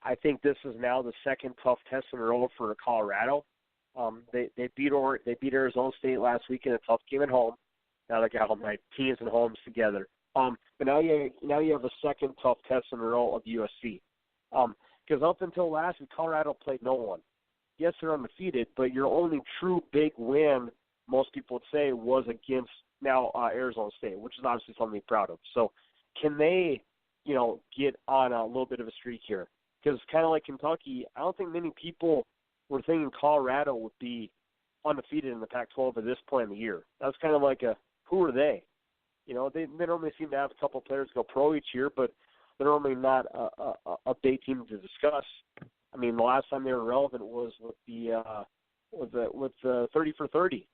I think this is now the second tough test in a row for Colorado. They beat Arizona State last week in a tough game at home. Now they got all my teams and homes together. But now you have a second tough test in a row of USC. Because up until last week, Colorado played no one. Yes, they're undefeated, but your only true big win, most people would say, was against now Arizona State, which is obviously something to be proud of. So can they, get on a little bit of a streak here? Because kind of like Kentucky, I don't think many people were thinking Colorado would be undefeated in the Pac-12 at this point in the year. That's kind of like who are they? They normally seem to have a couple of players go pro each year, but they're normally not a big team to discuss. I mean, the last time they were relevant was with the 30 for 30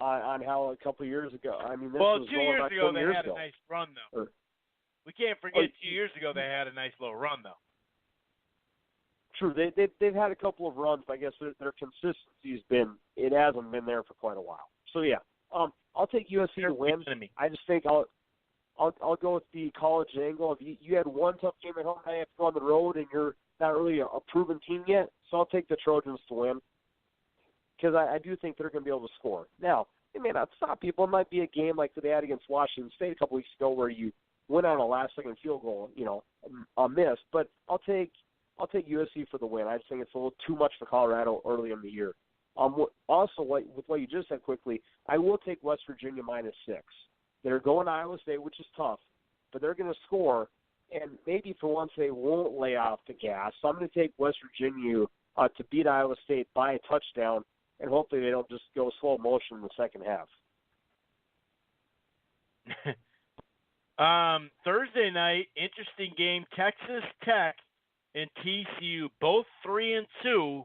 on how a couple of years ago. I mean, this was 2 years ago they had ago. a nice run though. We can't forget 2 years ago they had a nice little run though. True, they've had a couple of runs, but I guess their consistency's it hasn't been there for quite a while. So yeah, I'll take USC to win. I just think I'll go with the college angle. If you had one tough game at home, now you have to go on the road, and you're not really a proven team yet. So I'll take the Trojans to win because I do think they're going to be able to score. Now, it may not stop people. It might be a game like they had against Washington State a couple weeks ago where you went on a last-second field goal, a miss. But I'll take USC for the win. I just think it's a little too much for Colorado early in the year. Also, with what you just said quickly, I will take West Virginia -6. They're going to Iowa State, which is tough, but they're going to score, and maybe for once they won't lay off the gas. So I'm going to take West Virginia to beat Iowa State by a touchdown, and hopefully they don't just go slow motion in the second half. Thursday night, interesting game, Texas Tech and TCU, both 3-2,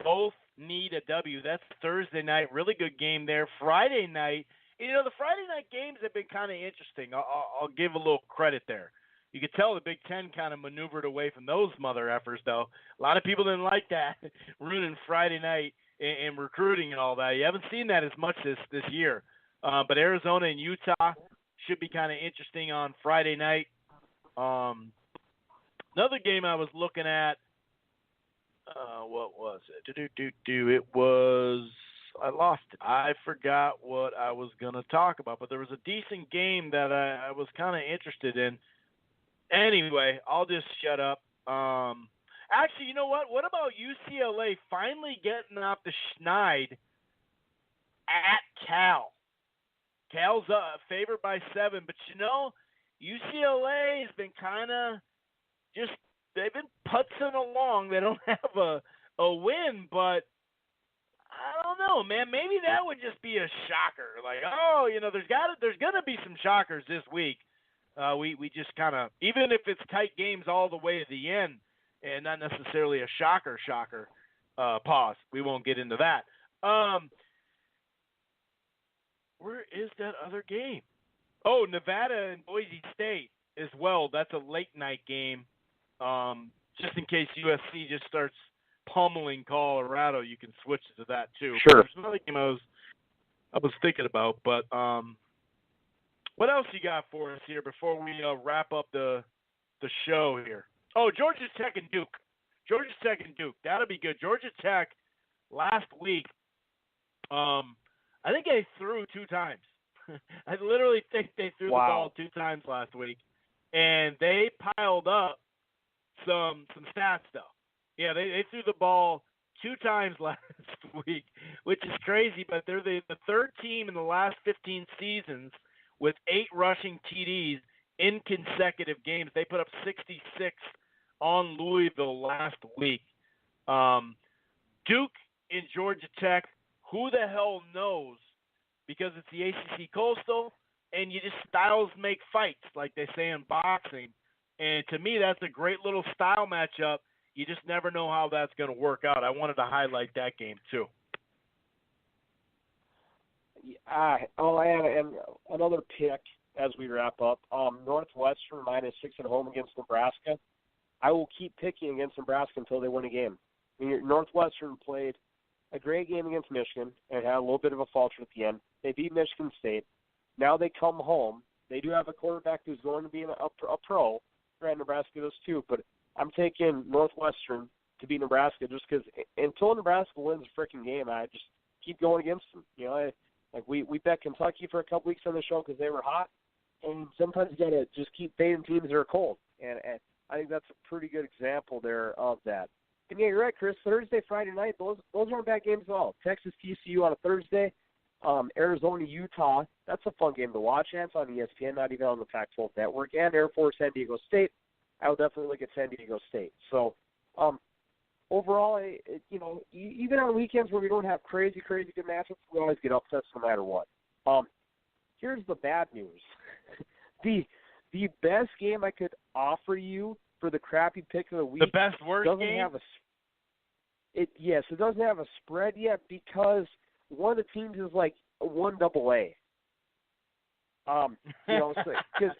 both need a W. That's Thursday night, really good game there. Friday night, The Friday night games have been kind of interesting. I'll give a little credit there. You could tell the Big Ten kind of maneuvered away from those mother effers, though. A lot of people didn't like that, ruining Friday night and recruiting and all that. You haven't seen that as much this year. But Arizona and Utah should be kind of interesting on Friday night. Another game I was looking at, what was it? It was, I lost it. I forgot what I was going to talk about, but there was a decent game that I was kind of interested in. Anyway, I'll just shut up. Actually, you know what? What about UCLA finally getting off the schneid at Cal? Cal's favored by 7, but UCLA has been kind of just, they've been putzing along. They don't have a win, but I don't know, man. Maybe that would just be a shocker. Like, there's gonna be some shockers this week. We just kind of, even if it's tight games all the way to the end, and not necessarily a shocker. Pause. We won't get into that. Where is that other game? Oh, Nevada and Boise State as well. That's a late night game. Just in case USC just starts pummeling Colorado, you can switch to that too. Sure. There's another game I was thinking about, but what else you got for us here before we wrap up the show here? Oh, Georgia Tech and Duke. That'll be good. Georgia Tech last week, I think they threw 2 times. I literally think they threw the ball 2 times last week, and they piled up some stats though. Yeah, they threw the ball 2 times last week, which is crazy. But they're the third team in the last 15 seasons with 8 rushing TDs in consecutive games. They put up 66 on Louisville last week. Duke and Georgia Tech, who the hell knows? Because it's the ACC Coastal, and styles make fights, like they say in boxing. And to me, that's a great little style matchup. You just never know how that's going to work out. I wanted to highlight that game too. And another pick as we wrap up. Northwestern -6 at home against Nebraska. I will keep picking against Nebraska until they win a game. Northwestern played a great game against Michigan and had a little bit of a falter at the end. They beat Michigan State. Now they come home. They do have a quarterback who's going to be a pro. Granted, Nebraska does too, but I'm taking Northwestern to beat Nebraska just because until Nebraska wins a freaking game, I just keep going against them. We bet Kentucky for a couple weeks on the show because they were hot, and sometimes you got to just keep fading teams that are cold. And I think that's a pretty good example there of that. And yeah, you're right, Chris. Thursday, Friday night, those aren't bad games at all. Texas, TCU on a Thursday. Arizona, Utah. That's a fun game to watch. And it's on ESPN, not even on the Pac-12 network. And Air Force, San Diego State. I would definitely look at San Diego State. So, overall, even on weekends where we don't have crazy good matchups, we always get upsets no matter what. Here's the bad news. The best game I could offer you for the crappy pick of the week. The best worst doesn't game? Have it doesn't have a spread yet because one of the teams is like 1AA. Because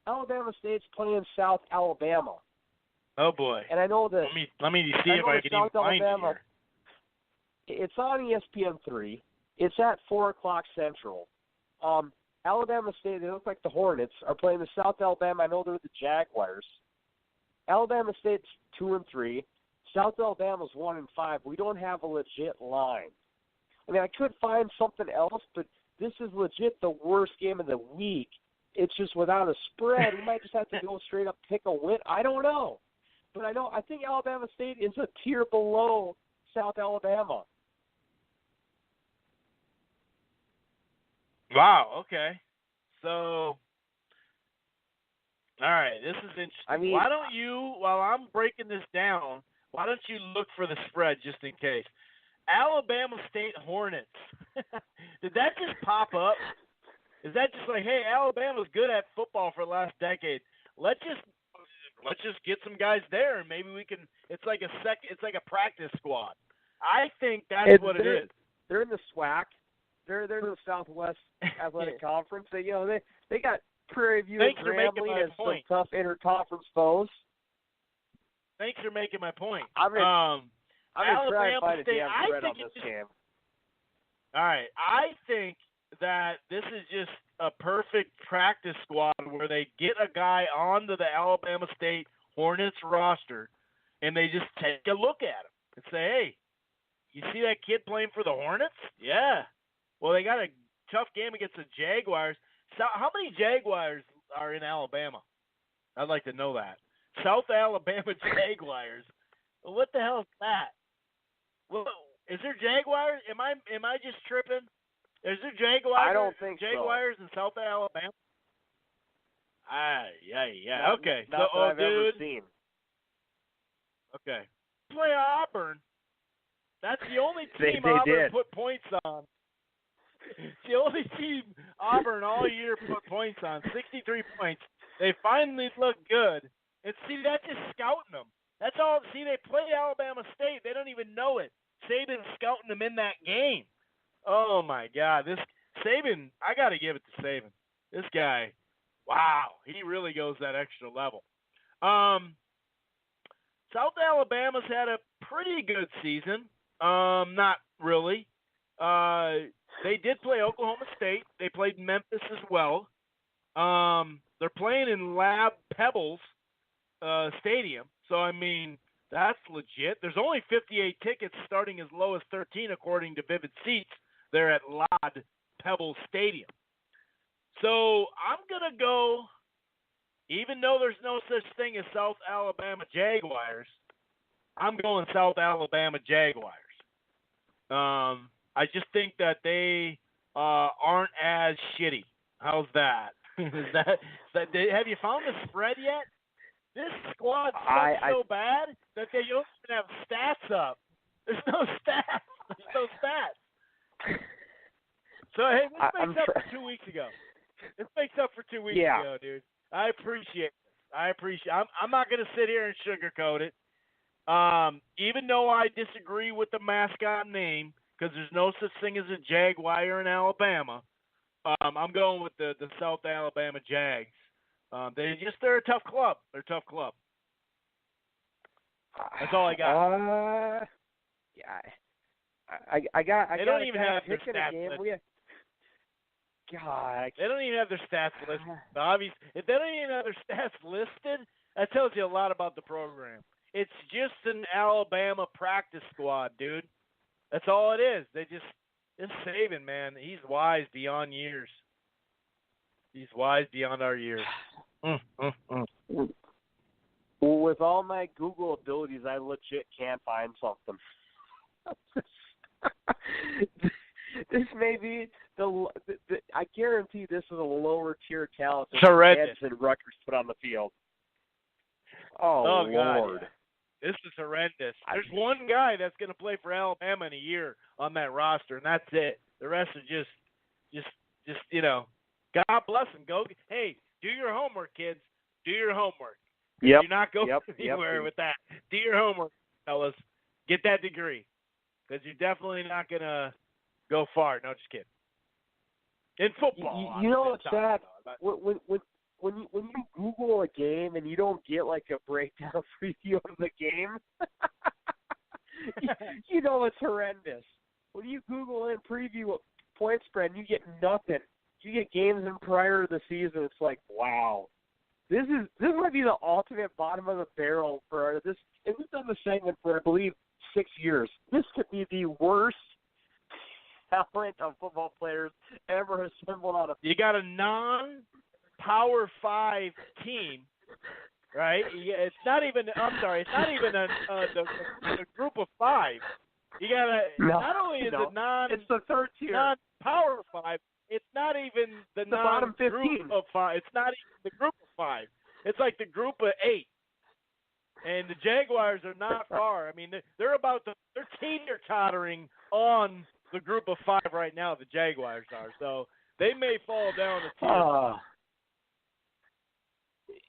Alabama State's playing South Alabama. Oh boy! And I know that. Let me see if I can even find it here. It's on ESPN3. It's at 4:00 Central. Alabama State, they look like the Hornets, are playing the South Alabama. I know they're the Jaguars. Alabama State's 2-3. South Alabama's 1-5. We don't have a legit line. I mean, I could find something else, but this is legit the worst game of the week. It's just without a spread. We might just have to go straight up pick a win. I don't know. But I think Alabama State is a tier below South Alabama. Wow, okay. So, all right, this is interesting. I mean, why don't you, while I'm breaking this down, why don't you look for the spread just in case? Alabama State Hornets. Did that just pop up? Is that just like, hey, Alabama's good at football for the last decade. Let's just get some guys there, and maybe we can. It's like a practice squad. I think that's what it is. They're in the SWAC. They're in the Southwest Athletic Conference. They got Prairie View and Grambling as some tough interconference foes. Thanks for making my point. I'm gonna try and find a State, damn thread on this game. All right, I think that this is just a perfect practice squad where they get a guy onto the Alabama State Hornets roster, and they just take a look at him and say, hey, you see that kid playing for the Hornets? Yeah. Well, they got a tough game against the Jaguars. So how many Jaguars are in Alabama? I'd like to know that. South Alabama Jaguars. What the hell is that? Well, is there Jaguars? Am I just tripping? Is there Jaguars? I don't think Jaguars in South Alabama? Yeah. Okay. Not that I've ever dude. seen. Okay. Play Auburn. That's the only team they Auburn did. put points on. It's the only team Auburn all year put points on. 63 points. They finally look good. And see, that's just scouting them. That's all. See, they play Alabama State. They don't even know it. Saban's scouting them in that game. Oh, my God. This Saban, I got to give it to Saban. This guy, wow, he really goes that extra level. South Alabama's had a pretty good season. Not really. They did play Oklahoma State. They played Memphis as well. They're playing in Lab Pebbles Stadium. So, I mean, that's legit. There's only 58 tickets starting as low as 13 according to Vivid Seats. They're at Lab Pebbles Stadium. So, I'm going to go, even though there's no such thing as South Alabama Jaguars, I'm going South Alabama Jaguars. I just think that they aren't as shitty. How's that? Have you found the spread yet? This squad sucks so bad that they don't even have stats up. There's no stats. So, hey, this makes up for 2 weeks ago. This makes up for 2 weeks ago, dude. I appreciate it. I'm not going to sit here and sugarcoat it. Even though I disagree with the mascot name, because there's no such thing as a Jaguar in Alabama, I'm going with the South Alabama Jags. They're a tough club. They're a tough club. That's all I got. I got. They don't even have their stats listed. God. They don't even have their stats listed. Obviously, if they don't even have their stats listed, that tells you a lot about the program. It's just an Alabama practice squad, dude. That's all it is. It's Saban, man. He's wise beyond years. He's wise beyond our years. Well, with all my Google abilities, I legit can't find something. This may be I guarantee this is a lower tier talent than Kansas and Rutgers put on the field. Oh God, Lord. Yeah. This is horrendous. There's one guy that's going to play for Alabama in a year on that roster, and that's it. The rest are just God bless them. Hey, do your homework, kids. Do your homework. Yep. Do not go anywhere with that. Do your homework, fellas. Get that degree, because you're definitely not going to go far. No, just kidding. In football, you know what's sad? When you Google a game and you don't get like a breakdown preview of the game, you know it's horrendous. When you Google in preview point spread, you get nothing. You get games in prior to the season. It's like, wow, this might be the ultimate bottom of the barrel for this. And we've done the segment for I believe 6 years. This could be the worst talent of football players ever assembled on a. You got a non-Power 5 team, right? It's not even. I'm sorry. It's not even the group of 5. You got not only is it it's the third tier, non-Power 5. It's not even the bottom 15 group of 5. It's not even the group of 5. It's like the group of 8. And the Jaguars are not far. I mean, they're teeter-tottering on the group of 5 right now. The Jaguars are, so they may fall down a tier.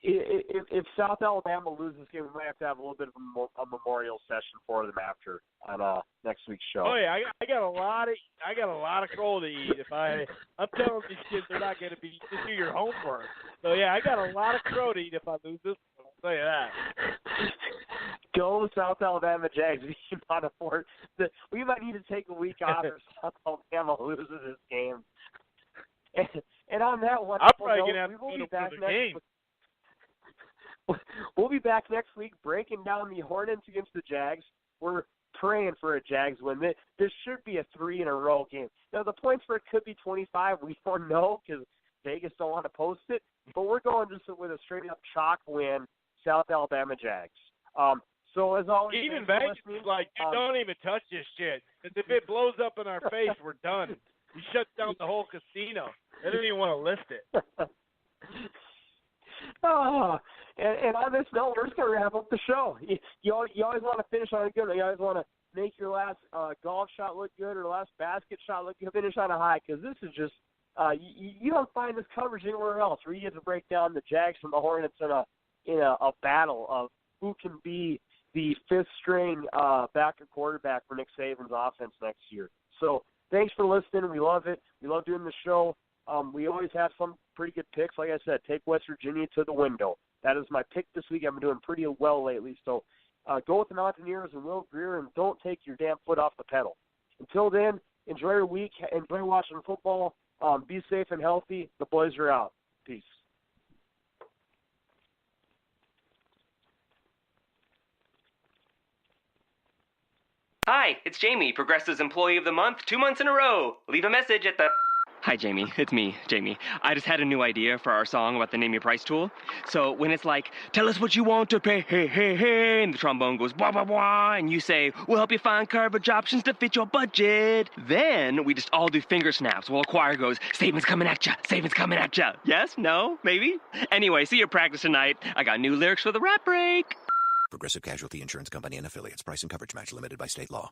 if South Alabama loses this game, we might have to have a little bit of a memorial session for them after on next week's show. Oh yeah, I got a lot of crow to eat. I'm telling these kids they're not going to be just do your homework. So yeah, I got a lot of crow to eat if I lose this. I'll tell you that. Go South Alabama Jags. We cannot afford. We might need to take a week off if South Alabama loses this game. And on that one, I'm probably going to have to go to the game. We'll be back next week breaking down the Hornets against the Jags. We're praying for a Jags win. This should be a 3-in-a-row game. Now, the points for it could be 25. We don't know because Vegas don't want to post it. But we're going just with a straight-up chalk win, South Alabama Jags. So, as always, even Vegas is like, don't even touch this shit. Because if it blows up in our face, we're done. We shut down the whole casino. They don't even want to list it. And on this note, we're just going to wrap up the show. You always want to finish on a good one. You always want to make your last golf shot look good or last basket shot look good, finish on a high, because this is just you don't find this coverage anywhere else where you get to break down the Jags and the Hornets in a battle of who can be the fifth-string backup quarterback for Nick Saban's offense next year. So thanks for listening. We love it. We love doing the show. We always have some pretty good picks. Like I said, take West Virginia to the window. That is my pick this week. I've been doing pretty well lately. So go with the Mountaineers and Will Greer, and don't take your damn foot off the pedal. Until then, enjoy your week. Enjoy watching football. Be safe and healthy. The boys are out. Peace. Hi, it's Jamie, Progressive's Employee of the Month, 2 months in a row. Leave a message at the... Hi, Jamie. It's me, Jamie. I just had a new idea for our song about the Name Your Price tool. So when it's like, tell us what you want to pay, hey, hey, hey, and the trombone goes, blah, blah, blah, and you say, we'll help you find coverage options to fit your budget. Then we just all do finger snaps while a choir goes, savings coming at ya, savings coming at ya. Yes? No? Maybe? Anyway, see your practice tonight. I got new lyrics for the rap break. Progressive Casualty Insurance Company and Affiliates. Price and coverage match limited by state law.